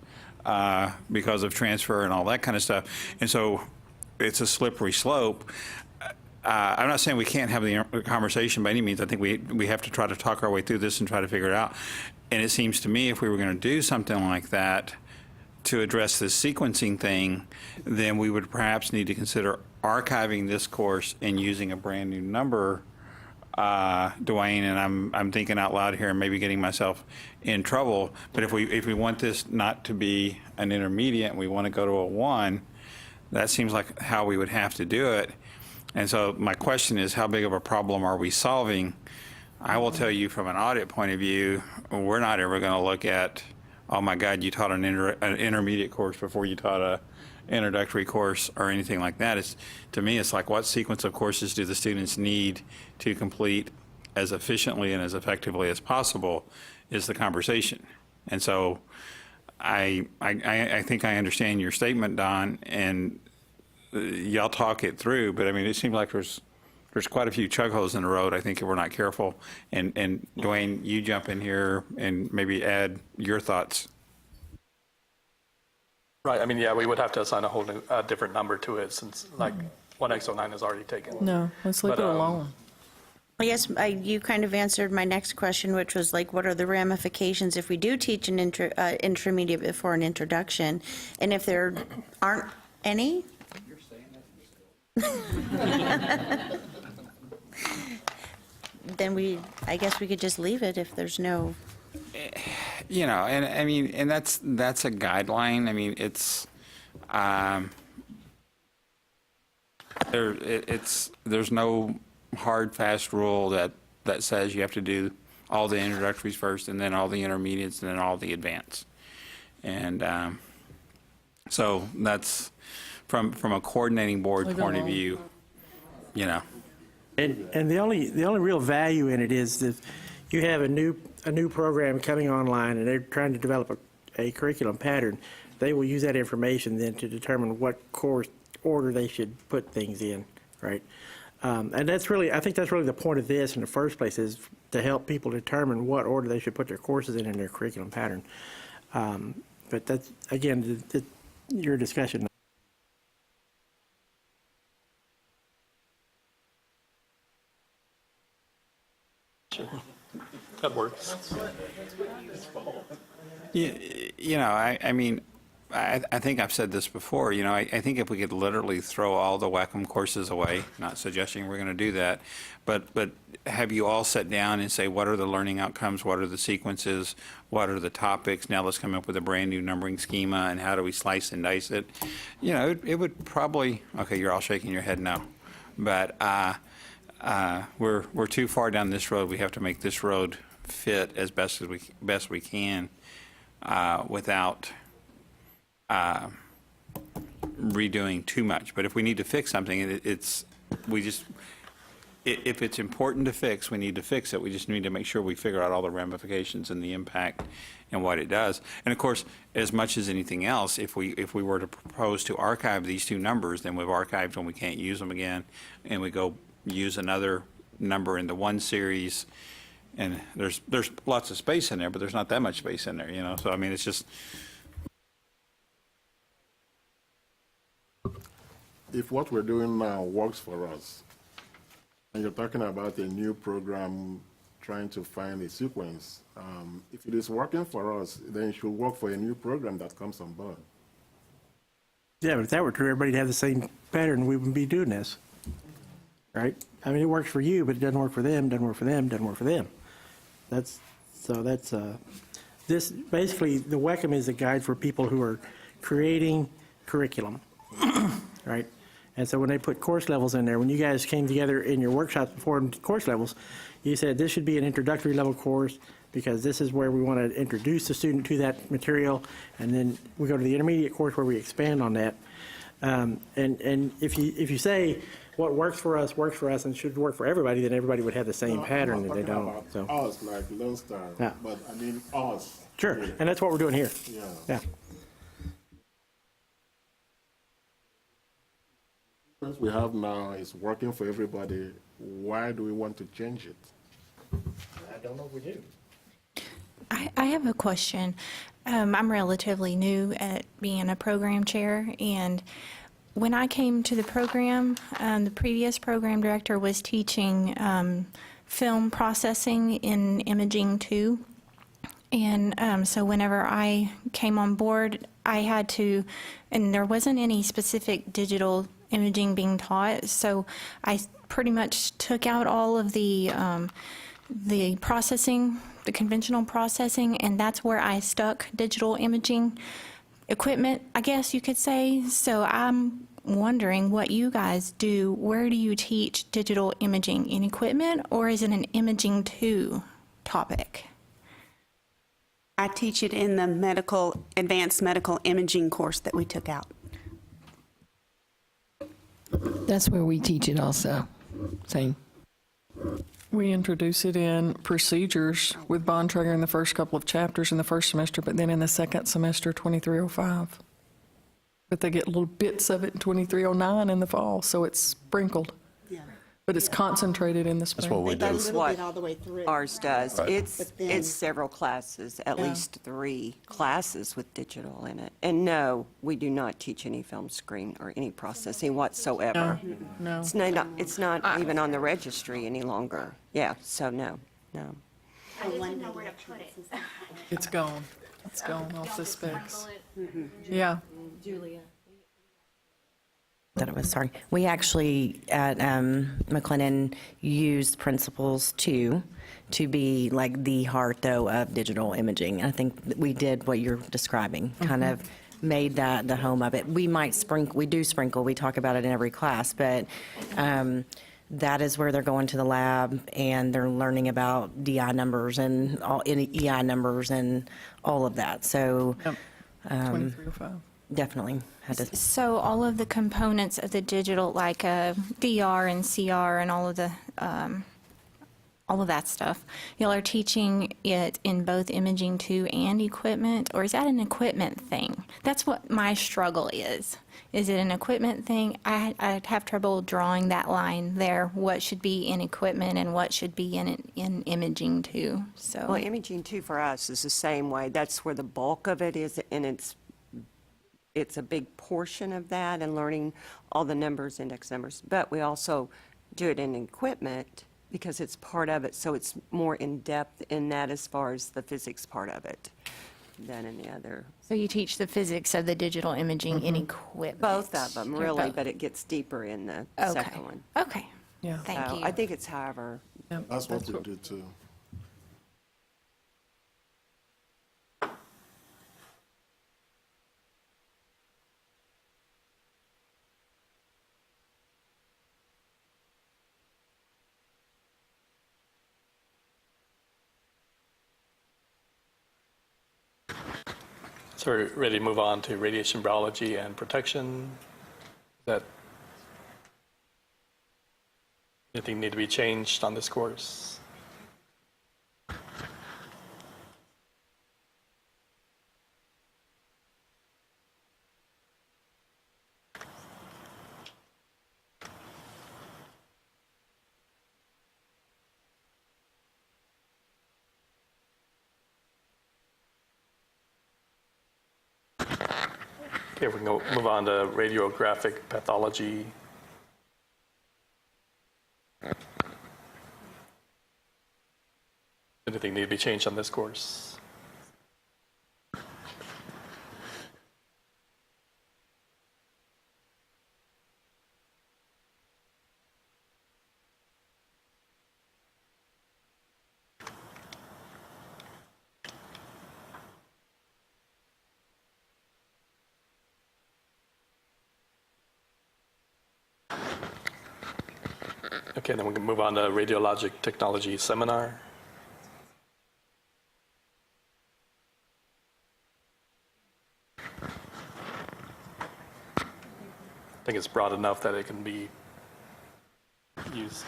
because of transfer and all that kind of stuff. And so it's a slippery slope. I'm not saying we can't have the conversation by any means. I think we have to try to talk our way through this and try to figure it out. And it seems to me if we were going to do something like that to address this sequencing thing, then we would perhaps need to consider archiving this course and using a brand new number, Dwayne, and I'm thinking out loud here and maybe getting myself in trouble. But if we want this not to be an intermediate and we want to go to a 1, that seems like how we would have to do it. And so my question is, how big of a problem are we solving? I will tell you from an audit point of view, we're not ever going to look at, oh my God, you taught an intermediate course before you taught a introductory course or anything like that. To me, it's like, what sequence of courses do the students need to complete as efficiently and as effectively as possible is the conversation. And so I think I understand your statement, Don, and y'all talk it through, but I mean, it seems like there's quite a few chug holes in the road, I think, if we're not careful. And Dwayne, you jump in here and maybe add your thoughts. Right, I mean, yeah, we would have to assign a whole new, different number to it since like 1x09 is already taken. No, let's leave But, it alone. Yes, you kind of answered my next question, which was like, what are the ramifications if we do teach an intermediate before an introduction? And if there aren't any? Then I guess we could just leave it if there's no. And I mean, and that's a guideline. I mean, it's there's no hard fast rule that says you have to do all the introductories first and then all the intermediates and then all the advanced. And so that's from a coordinating board point of view, And the only real value in it is that you have a new program coming online and they're trying to develop a curriculum pattern. They will use that information then to determine what course order they should put things in, right? And I think that's really the point of this in the first place, is to help people determine what order they should put their courses in their curriculum pattern. But that's, again, your discussion. Sure, that works. I mean, I think I've said this before, I think if we could literally throw all the Wacom courses away, not suggesting we're going to do that, but have you all sit down and say, what are the learning outcomes, what are the sequences, what are the topics, now let's come up with a brand new numbering schema, and how do we slice and dice it? It would probably, okay, you're all shaking your head no, but we're too far down this road. We have to make this road fit as best we can without redoing too much. But if we need to fix something, if it's important to fix, we need to fix it. We just need to make sure we figure out all the ramifications and the impact and what it does. And of course, as much as anything else, if we were to propose to archive these two numbers, then we've archived them, we can't use them again, and we go use another number in the one series. And there's lots of space in there, but there's not that much space in there, you know. So I mean, it's just. If what we're doing now works for us, and you're talking about a new program trying to find a sequence, if it is working for us, then it should work for a new program that comes on board. Yeah, but if that were true, everybody'd have the same pattern, we wouldn't be doing this, right? I mean, it works for you, but it doesn't work for them, doesn't work for them, doesn't work for them. This basically, the WECM is a guide for people who are creating curriculum, right? And so when they put course levels in there, when you guys came together in your workshops before course levels, you said this should be an introductory level course because this is where we want to introduce the student to that material, and then we go to the intermediate course where we expand on that. And if you say what works for us and should work for everybody, then everybody would have the same pattern, and they don't. So Us, like Lone Star, Yeah. but I mean us. sure, and that's what we're doing here. Yeah. What we have now is working for everybody. Why do we want to change it? I don't know if we do. I have a question. I'm relatively new at being a program chair, and when I came to the program, the previous program director was teaching film processing in Imaging 2. And so whenever I came on board, I had to, and there wasn't any specific digital imaging being taught, so I pretty much took out all of the processing, the conventional processing, and that's where I stuck digital imaging equipment, I guess you could say. So I'm wondering what you guys do. Where do you teach digital imaging? In equipment, or is it an Imaging 2 topic? I teach it in the advanced medical imaging course that we took out. That's where we teach it also. Same. We introduce it in procedures with Bontrager in the first couple of chapters in the first semester, but then in the second semester, 2305. But they get little bits of it in 2309 in the fall, so it's sprinkled. Yeah. But it's concentrated in the spring. That's what we do. That's what all the way through. ours does. Right. It's several classes, at least 3 classes with digital in it. And no, we do not teach any film screen or any processing whatsoever. No. It's not even on the registry any longer. Yeah, so no. It's gone. It's gone off the specs. Yeah. That it was, sorry. We actually at McLennan used Principles 2 to be like the heart, though, of digital imaging. I think we did what you're describing, kind of made that the home of it. We do sprinkle, we talk about it in every class, but that is where they're going to the lab and they're learning about DI numbers and EI numbers and all of that. So 2305. definitely had to. So all of the components of the digital, like DR and CR and all of that stuff, y'all are teaching it in both Imaging 2 and equipment, or is that an equipment thing? That's what my struggle is. Is it an equipment thing? I'd have trouble drawing that line there, what should be in equipment and what should be in Imaging 2. So. Well, Imaging 2 for us is the same way. That's where the bulk of it is, and it's a big portion of that and learning all the numbers, index numbers. But we also do it in equipment because it's part of it, so it's more in-depth in that as far as the physics part of it than in the other. So you teach the physics of the digital imaging in equipment? Both of them, Yeah, really, both. but it gets deeper in the Okay. second one. Okay. Yeah. Thank So you. I think it's however. That's what we do too. So we're ready to move on to radiation biology and protection. Is that anything need to be changed on this course? Okay, we can go move on to radiographic pathology. Anything need to be changed on this course? Okay, then we can move on to Radiologic Technology seminar. I think it's broad enough that it can be used.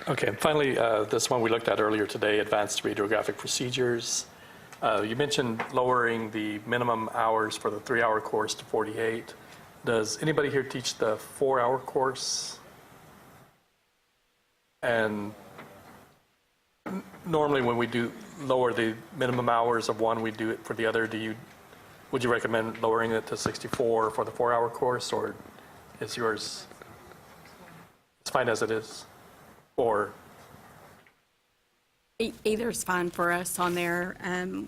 Okay, and finally, this one we looked at earlier today, advanced radiographic procedures. You mentioned lowering the minimum hours for the 3-hour course to 48. Does anybody here teach the 4-hour course? And normally when we do lower the minimum hours of one, we do it for the other. Would you recommend lowering it to 64 for the 4-hour course, or is yours, it's fine as it is? Or Either is fine for us on there.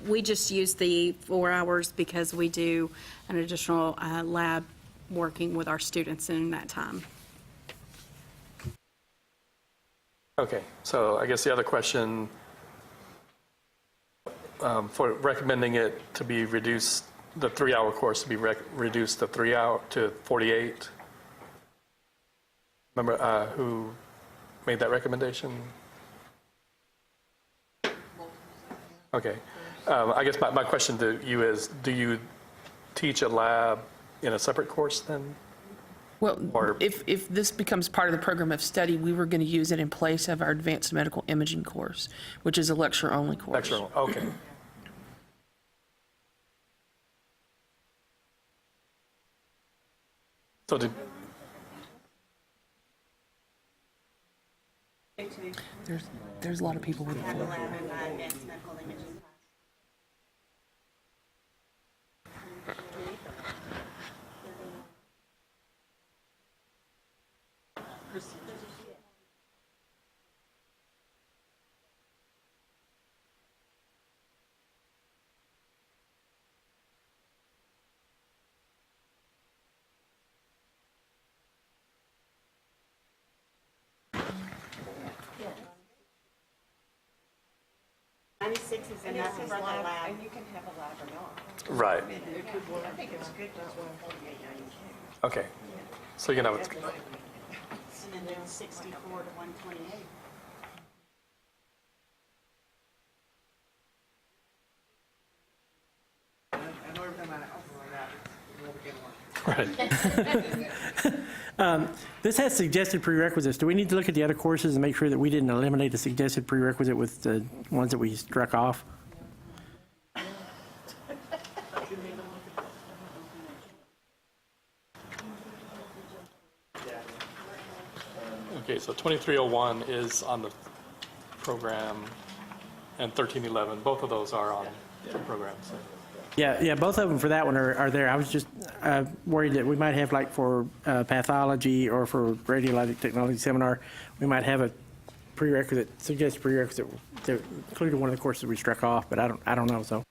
We just use the 4 hours because we do an additional lab working with our students in that time. Okay, so I guess the other question, for recommending it to be reduced, the 3-hour course to be reduced to 3 hour to 48. Remember who made that recommendation? Okay. I guess my question to you is, do you teach a lab in a separate course then? Well, if this becomes part of the program of study, we were going to use it in place of our advanced medical imaging course, which is a lecture-only course. Lecture, okay. So there's a lot of people with it. And that's for the lab. And you can have a lab or not. right. I think it's good to Okay. So you know it's and then 64 to 128. right. This has suggested prerequisites. Do we need to look at the other courses and make sure that we didn't eliminate a suggested prerequisite with the ones that we struck off? Okay, so 2301 is on the program, and 1311, both of those are on the program. So. Yeah, both of them for that one are there. I was just worried that we might have, like for pathology or for radiologic technology seminar, we might have a prerequisite, suggested prerequisite that included one of the courses we struck off, but I don't know, so.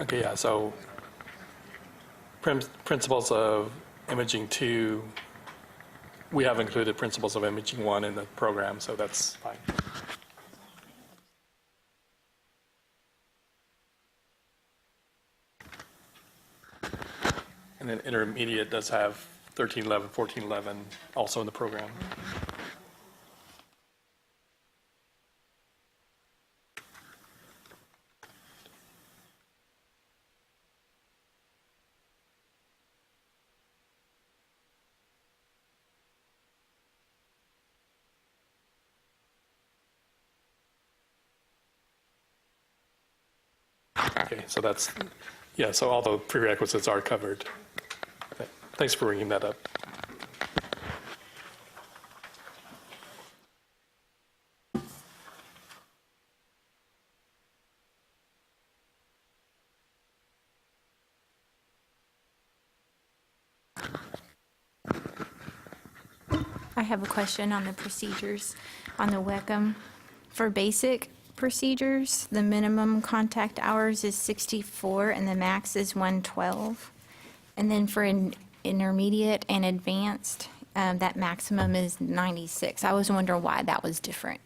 Okay, yeah, so principles of imaging 2, we have included principles of imaging 1 in the program, so that's fine. And then intermediate does have 1311, 1411 also in the program. Okay, so that's, yeah, so all the prerequisites are covered. Thanks for bringing that up. I have a question on the procedures on the WECM. For basic procedures, the minimum contact hours is 64 and the max is 112. And then for intermediate and advanced, that maximum is 96. I was wondering why that was different.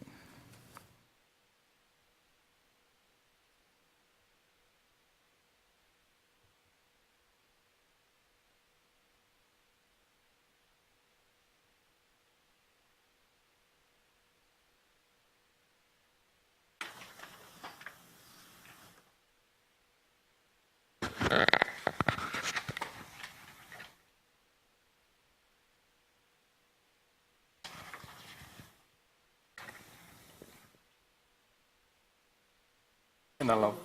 And I don't know.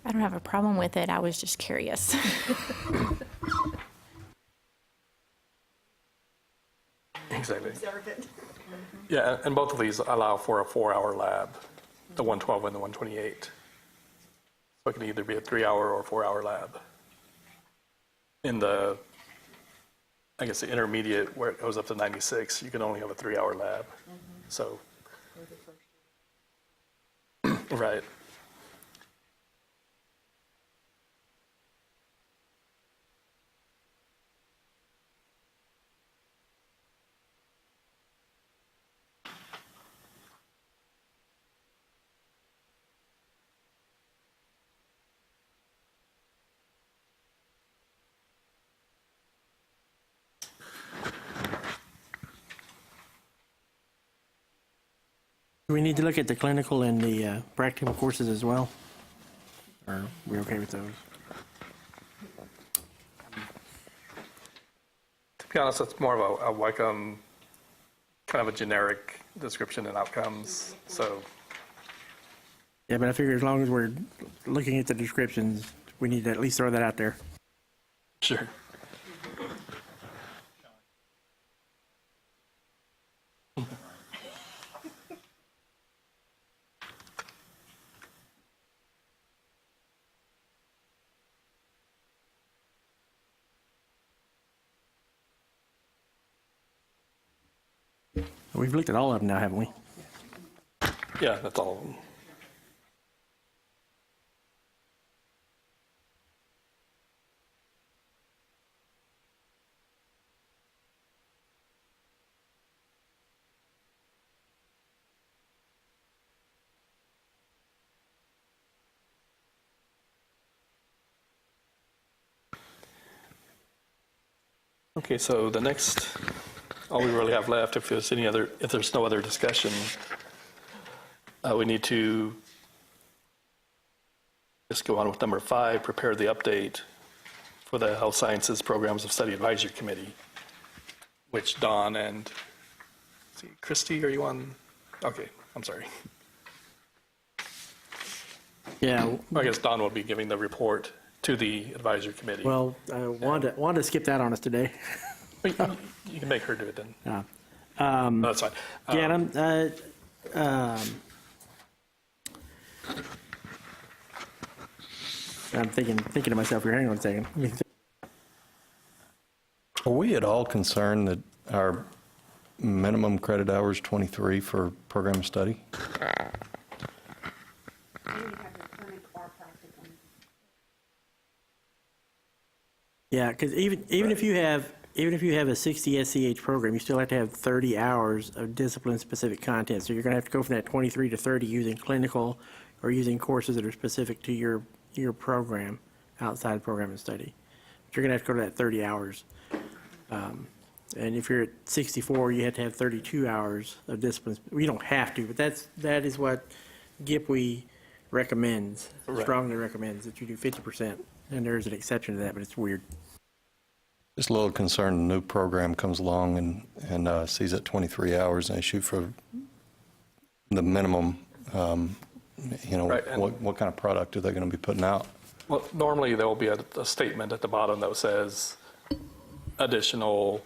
I don't have a problem with it. I was just curious. Exactly. Yeah, and both of these allow for a 4-hour lab, the 112 and the 128. So it can either be a 3-hour or 4-hour lab. In the, I guess, the intermediate, where it goes up to 96, you can only have a 3-hour lab. So, right. Do we need to look at the clinical and the practical courses as well? Or are we okay with those? To be honest, it's more of a WICOM, kind of a generic description and outcomes. So, Yeah, but I figure as long as we're looking at the descriptions, we need to at least throw that out there. sure. We've looked at all of them now, haven't we? Yeah, that's all of them. Okay, so the next, all we really have left, if there's no other discussion, we need to just go on with number 5, prepare the update for the Health Sciences Programs of Study Advisory Committee, which Dawn and, let's see, Christy, are you on? Okay, I'm sorry. Yeah. I guess Dawn will be giving the report to the advisory committee. Well, Wanda skipped out on us today. You can make her do it then. No. No, that's fine. Yeah, I'm thinking to myself here, hang on a second. Let me think. Are we at all concerned that our minimum credit hour is 23 for program study? Yeah, because even if you have a 60 SCH program, you still have to have 30 hours of discipline-specific content. So you're going to have to go from that 23 to 30 using clinical or using courses that are specific to your program outside of program and study. But you're going to have to go to that 30 hours. And if you're at 64, you have to have 32 hours of discipline. You don't have to, but that is what GIPWE recommends, strongly recommends, that you do 50%. And there's an exception to that, but it's weird. Just a little concerned, a new program comes along and sees it 23 hours and they shoot for the minimum, Right, and- what kind of product are they going to be putting out? Well, normally there will be a statement at the bottom that says additional,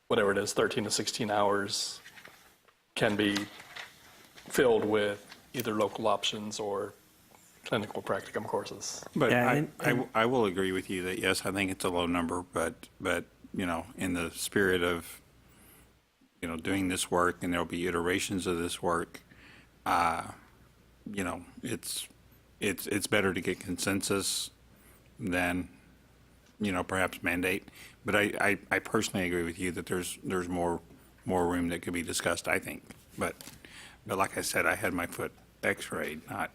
whatever it is, 13 to 16 hours can be filled with either local options or clinical practicum courses. But Yeah, I will agree with you that, yes, I think it's a low number, but in the spirit of, doing this work, and there'll be iterations of this work, it's better to get consensus than, perhaps mandate. But I personally agree with you that there's more room that could be discussed, I think. But like I said, I had my foot x-rayed, not.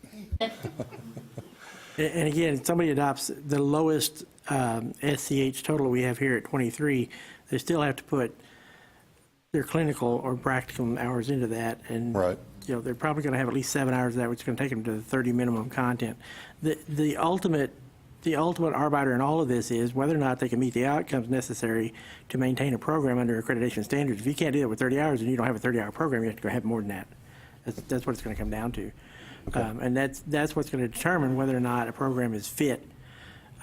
And again, if somebody adopts the lowest SCH total we have here at 23, they still have to put their clinical or practicum hours into that. And Right. they're probably going to have at least 7 hours of that, which is going to take them to the 30 minimum content. The ultimate arbiter in all of this is whether or not they can meet the outcomes necessary to maintain a program under accreditation standards. If you can't do it with 30 hours and you don't have a 30-hour program, you have to go have more than that. That's what it's going to come down to. Okay. And that's what's going to determine whether or not a program is fit.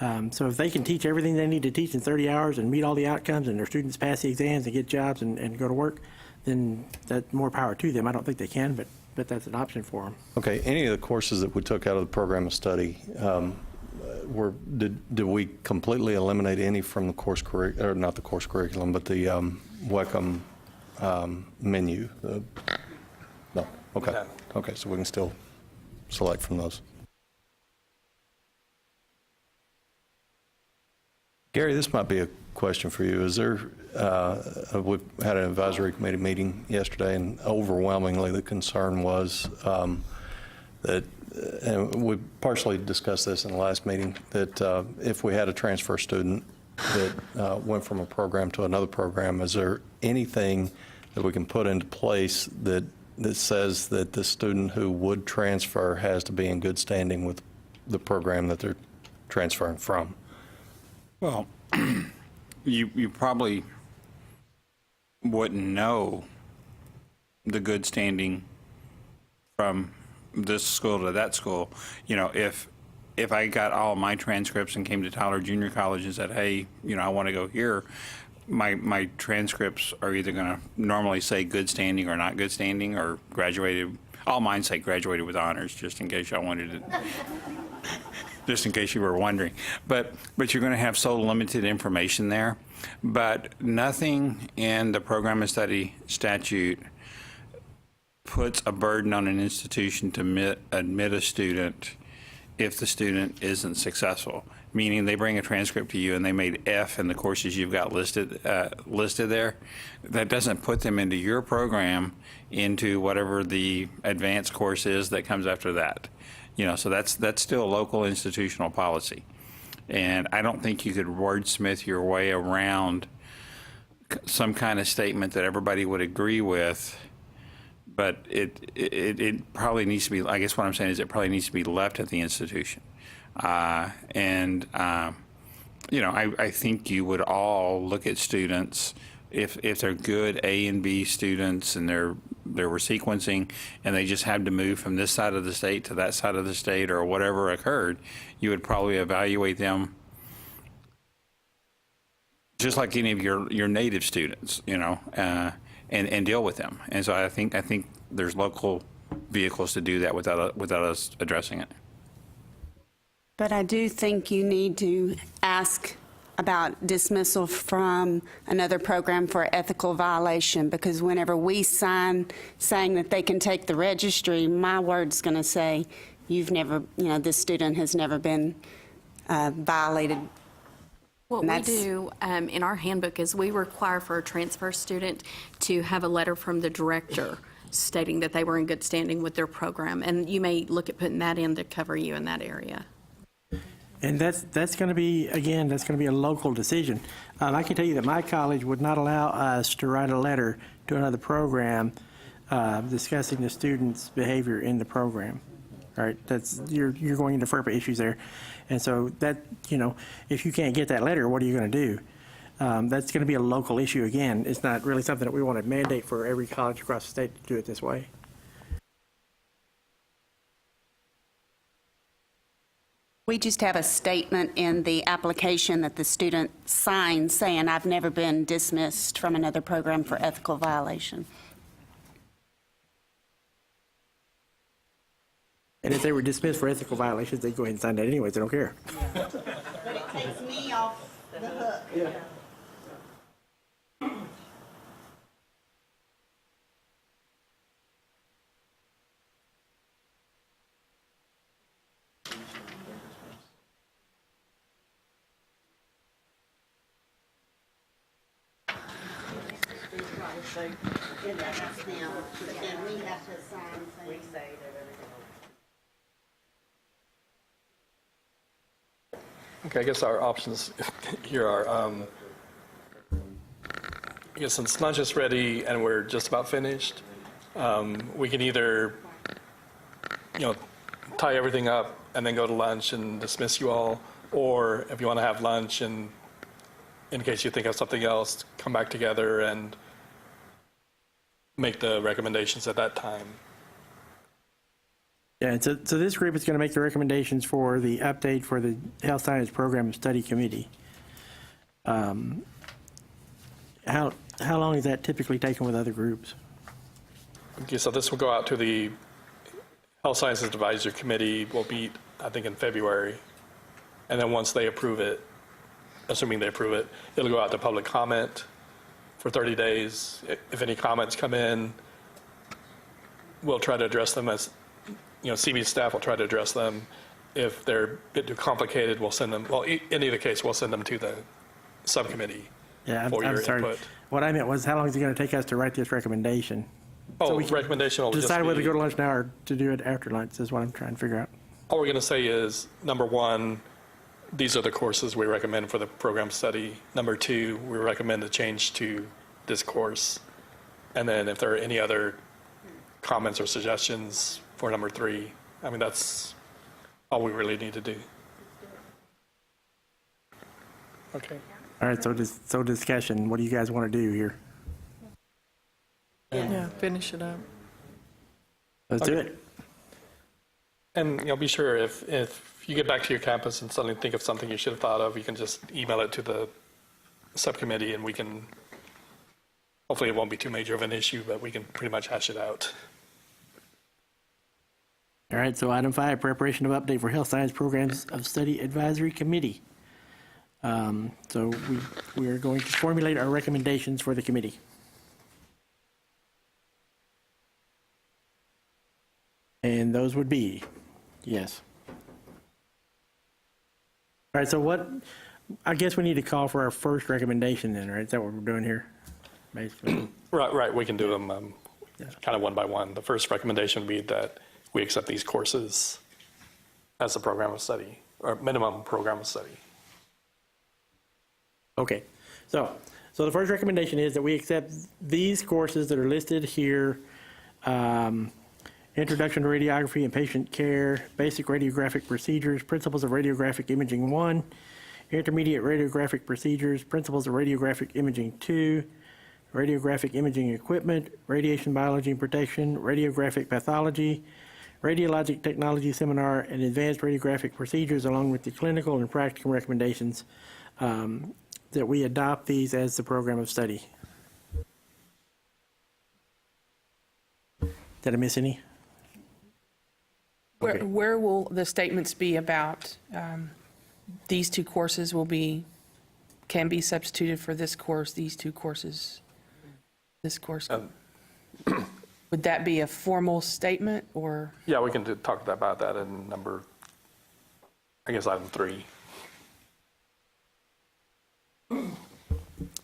So if they can teach everything they need to teach in 30 hours and meet all the outcomes and their students pass the exams and get jobs and go to work, then that's more power to them. I don't think they can, but that's an option for them. Okay, any of the courses that we took out of the program of study, did we completely eliminate any from the course curriculum, or not the course curriculum, but the WECM menu? No, okay. No. Okay, so we can still select from those. Gary, this might be a question for you. Is there, we've had an advisory committee meeting yesterday, and overwhelmingly the concern was that, and we partially discussed this in the last meeting, that if we had a transfer student that went from a program to another program, is there anything that we can put into place that says that the student who would transfer has to be in good standing with the program that they're transferring from? Well, you probably wouldn't know the good standing from this school to that school. If I got all my transcripts and came to Tyler Junior College and said, hey, I want to go here, my transcripts are either going to normally say good standing or not good standing or graduated. All mine say graduated with honors, just in case y'all wanted to. Just in case you were wondering. But you're going to have so limited information there. But nothing in the program of study statute puts a burden on an institution to admit a student if the student isn't successful. Meaning they bring a transcript to you and they made F in the courses you've got listed there. That doesn't put them into your program into whatever the advanced course is that comes after that. So that's still local institutional policy. And I don't think you could wordsmith your way around some kind of statement that everybody would agree with, but it probably needs to be, I guess what I'm saying is it probably needs to be left at the institution. I think you would all look at students, if they're good A and B students and they were sequencing and they just had to move from this side of the state to that side of the state or whatever occurred, you would probably evaluate them just like any of your native students, and deal with them. And so I think there's local vehicles to do that without us addressing it. But I do think you need to ask about dismissal from another program for ethical violation, because whenever we sign saying that they can take the registry, my word's going to say, this student has never been violated. What And we that's- do in our handbook is we require for a transfer student to have a letter from the director stating that they were in good standing with their program. And you may look at putting that in to cover you in that area. And that's going to be, again, that's going to be a local decision. I can tell you that my college would not allow us to write a letter to another program discussing the student's behavior in the program. All right, you're going into FERPA issues there. And so that, if you can't get that letter, what are you going to do? That's going to be a local issue again. It's not really something that we want to mandate for every college across the state to do it this way. We just have a statement in the application that the student signs saying, I've never been dismissed from another program for ethical violation. And if they were dismissed for ethical violations, they'd go ahead and sign that anyways. They don't care. But it takes me off the hook. Yeah. That's them, but then we have to sign things. Okay, I guess our options here are, I guess since lunch is ready and we're just about finished, we can either, tie everything up and then go to lunch and dismiss you all, or if you want to have lunch and in case you think of something else, come back together and make the recommendations at that time. Yeah, and so this group is going to make the recommendations for the update for the Health Science Program Study Committee. How long is that typically taken with other groups? Okay, so this will go out to the Health Sciences Advisory Committee. Will meet, I think, in February. And then once they approve it, assuming they approve it, it'll go out to public comment for 30 days. If any comments come in, we'll try to address them as, CB staff will try to address them. If they're a bit too complicated, we'll send them, well, in either case, we'll send them to the subcommittee Yeah, for I'm your sorry. input. What I meant was, how long is it going to take us to write this recommendation? Oh, recommendation will just Decide whether to be, go to lunch now or to do it after lunch is what I'm trying to figure out. all we're going to say is, number one, these are the courses we recommend for the program study. Number two, we recommend a change to this course. And then if there are any other comments or suggestions for number three, that's all we really need to do. Okay. All right, so discussion, what do you guys want to do here? Yeah, finish it up. Let's do it. And be sure if you get back to your campus and suddenly think of something you should have thought of, you can just email it to the subcommittee and we can, hopefully it won't be too major of an issue, but we can pretty much hash it out. All right, so item 5, preparation of update for Health Science Programs of Study Advisory Committee. So we are going to formulate our recommendations for the committee. And those would be, yes. All right, so I guess we need to call for our first recommendation then, right? Is that what we're doing here, basically? Right, we can do them kind of one by one. The first recommendation would be that we accept these courses as a program of study, or minimum program of study. Okay, so the first recommendation is that we accept these courses that are listed here. Introduction to Radiography and Patient Care, Basic Radiographic Procedures, Principles of Radiographic Imaging 1, Intermediate Radiographic Procedures, Principles of Radiographic Imaging 2, Radiographic Imaging Equipment, Radiation Biology and Protection, Radiographic Pathology, Radiologic Technology Seminar, and Advanced Radiographic Procedures, along with the clinical and practical recommendations. that we adopt these as the program of study. Did I miss any? Okay. Where will the statements be about these two courses can be substituted for this course, these two courses, this course? Would that be a formal statement or? Yeah, we can talk about that in item 3.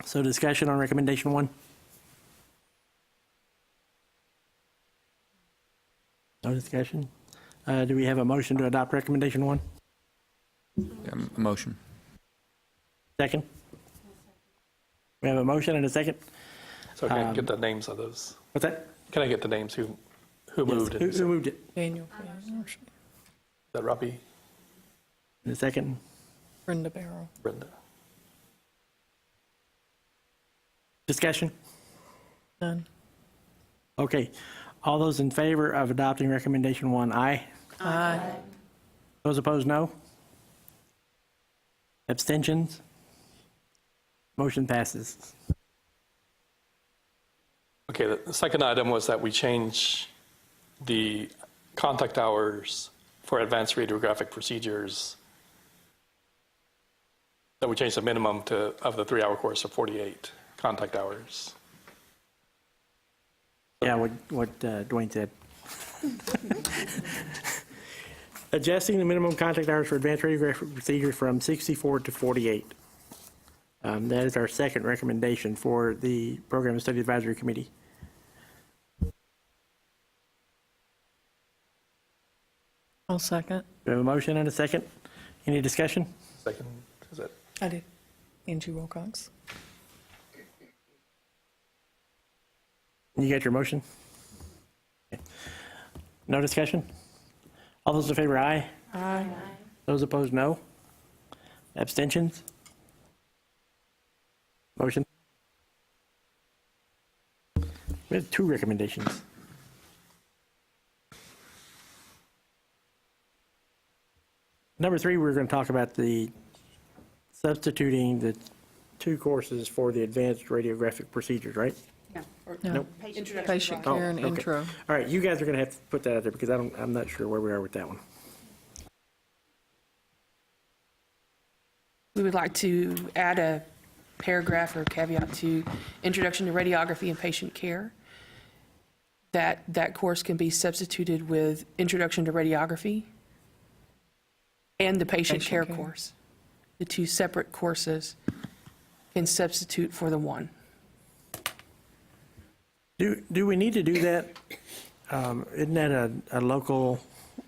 So discussion on recommendation 1? No discussion? Do we have a motion to adopt recommendation 1? A motion. Second? We have a motion and a second? So can I get the names of those? What's that? Can I get the names who moved? Yes, who moved it? Daniel, Is that Ruppy? In a second? Brenda Barrow. Brenda? Discussion? None. Okay. All those in favor of adopting recommendation 1, aye. Aye. Those opposed, no. Abstentions? Motion passes. Okay, the second item was that we change the contact hours for advanced radiographic procedures, that we change the minimum of the 3-hour course to 48 contact hours. Yeah, what Dwayne said. Adjusting the minimum contact hours for advanced radiographic procedures from 64 to 48. That is our second recommendation for the Program and Study Advisory Committee. I'll second. We have a motion and a second. Any discussion? Second, is it? I did. Angie Wilcox. You got your motion? Okay. No discussion? All those in favor, aye. Aye. Those opposed, no. Abstentions? Motion? We have 2 recommendations. Number 3, we're going to talk about the substituting the 2 courses for the advanced radiographic procedures, right? No. Nope. Patient care and okay. intro. All right, you guys are going to have to put that out there because I'm not sure where we are with that one. We would like to add a paragraph or caveat to Introduction to Radiography and Patient Care. That course can be substituted with Introduction to Radiography and the Patient Care course. The 2 separate courses can substitute for the one. Do we need to do that? Isn't that a local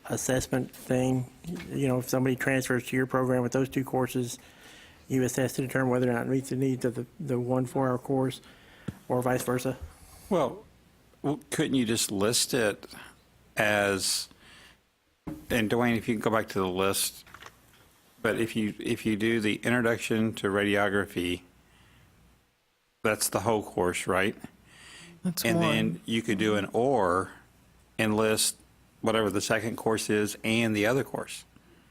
assessment thing? You know, if somebody transfers to your program with those 2 courses, you assess to determine whether or not it meets the needs of the 1 4-hour course, or vice versa? Well, couldn't you just list it as, and Dwayne, if you can go back to the list, but if you do the Introduction to Radiography, that's the whole course, right? That's And one. then you could do an or and list whatever the second course is and the other course.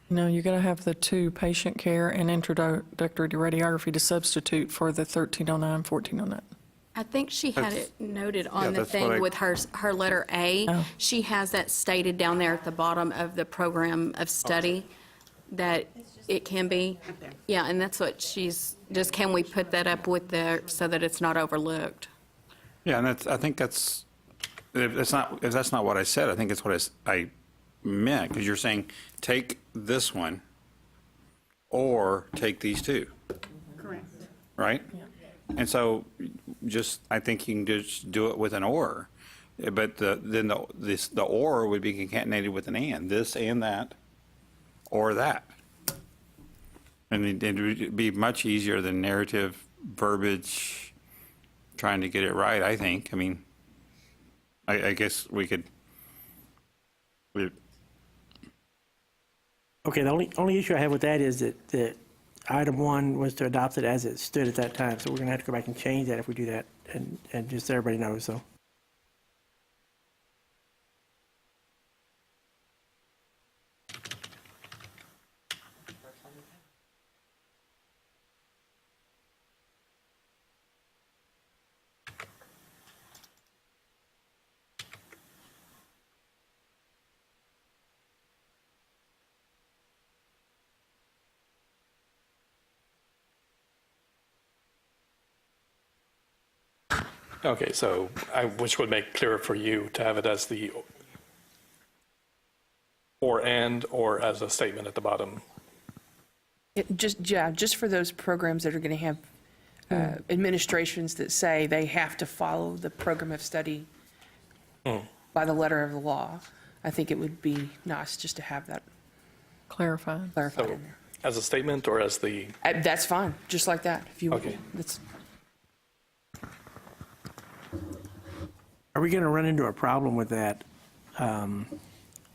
No, you got to have the 2, patient care and introductory to radiography, to substitute for the 1309, 1409. I think she had it noted on the that's what thing with her letter A. Oh. She has that stated down there at the bottom of the program of study that it can be. Yeah, and that's what just can we put that up with so that it's not overlooked? Yeah, and I think if that's not what I said, I think it's what I meant, because you're saying take this one or take these 2. Correct. Right? And so I think you can just do it with an or, but then the or would be concatenated with an and, this and that, or that. And it would be much easier than narrative verbiage trying to get it right, I think. I mean, I guess we could. Okay, the only issue I have with that is that item 1 was to adopt it as it stood at that time, so we're going to have to go back and change that if we do that, and just so everybody knows, so. Okay, so which would make clearer for you to have it as the or as a statement at the bottom. Just for those programs that are going to have administrations that say they have to follow the program of study by the letter of the law. I think it would be nice just to have that Clarified. clarified So, in there. as a statement or as the, That's fine, just like that. If you Okay. that's Are we going to run into a problem with that?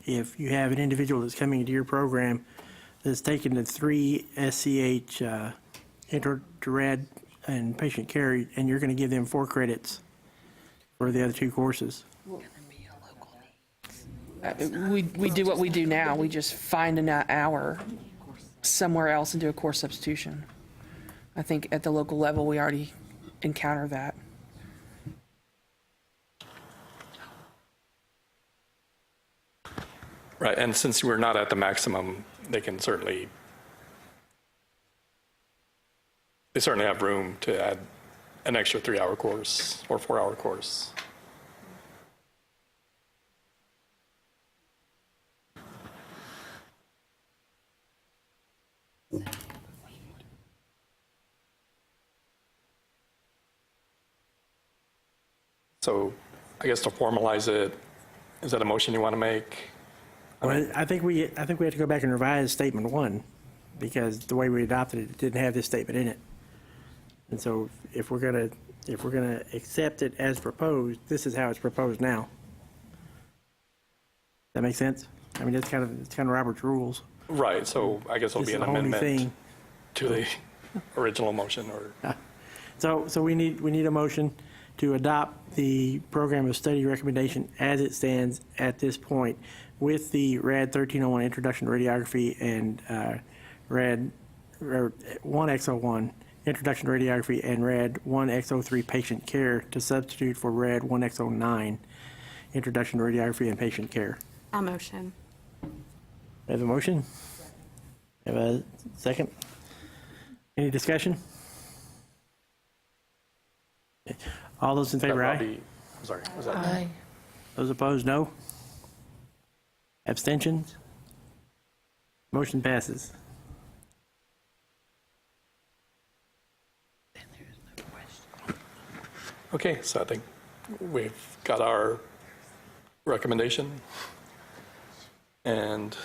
If you have an individual that's coming into your program that's taken the 3 SCH Intro to Rad and Patient Care, and you're going to give them 4 credits for the other 2 courses? we do what we do now. We just find an hour somewhere else and do a course substitution. I think at the local level, we already encounter that. right, and since we're not at the maximum, they certainly have room to add an extra 3-hour course or 4-hour course. So I guess to formalize it, is that a motion you want to make? Well, I think we have to go back and revise statement 1, because the way we adopted it, it didn't have this statement in it. And so if we're gonna accept it as proposed, this is how it's proposed now. That make sense? I mean, it's kind of Robert's rules. Right, so I guess it'll This be is an the only amendment thing. to the original motion, or, So we need a motion to adopt the program of study recommendation as it stands at this point, with the RAD 1301 Introduction to Radiography and RAD 1X01 Introduction to Radiography and RAD 1X03 Patient Care to substitute for RAD 1X09 Introduction to Radiography and Patient Care. A motion. We have a motion? Have a second? Any discussion? All those in favor, aye? I'm sorry, was that? Aye. Those opposed, no? Abstentions? Motion passes. Okay, so I think we've got our recommendation. And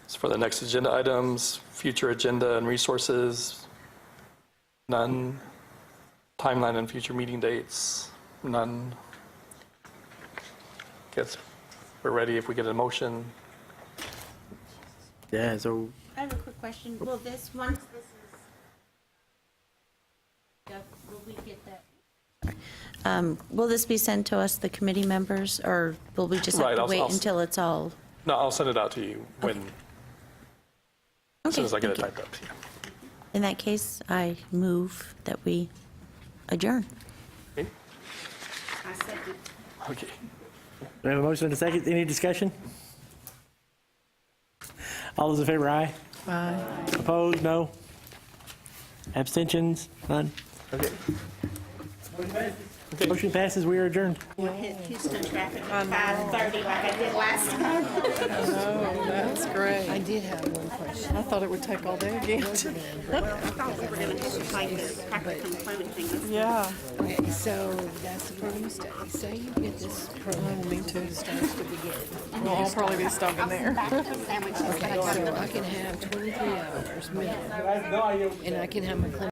as for the next agenda items, future agenda and resources, none. Timeline and future meeting dates, none. Guess we're ready if we get a motion. Yeah, so I have a quick question. Will this, once this is, will we get that? Will this be sent to us, the committee members, or will we just have Right, to I'll- wait I'll- until it's all? No, I'll send it out to you as soon as I get it typed up. Yeah. In that case, I move that we adjourn. Okay. I second. Okay. we have a motion and a second. Any discussion? All those in favor, aye? Aye. Opposed, no? Abstentions, none? Okay. Motion passes, we are adjourned. We'll hit Houston traffic at 5:30 like I did last time. Oh, that's great. I did have one question. I thought it would take all day again. I thought we were going to have to like the practicum cloning thing. Yeah. Okay, so that's the program study. Say you get this program to start at the beginning. Well, I'll probably be stuck in there. Sandwiches. Okay, so I can have 23 hours minimum, and I can have my clinical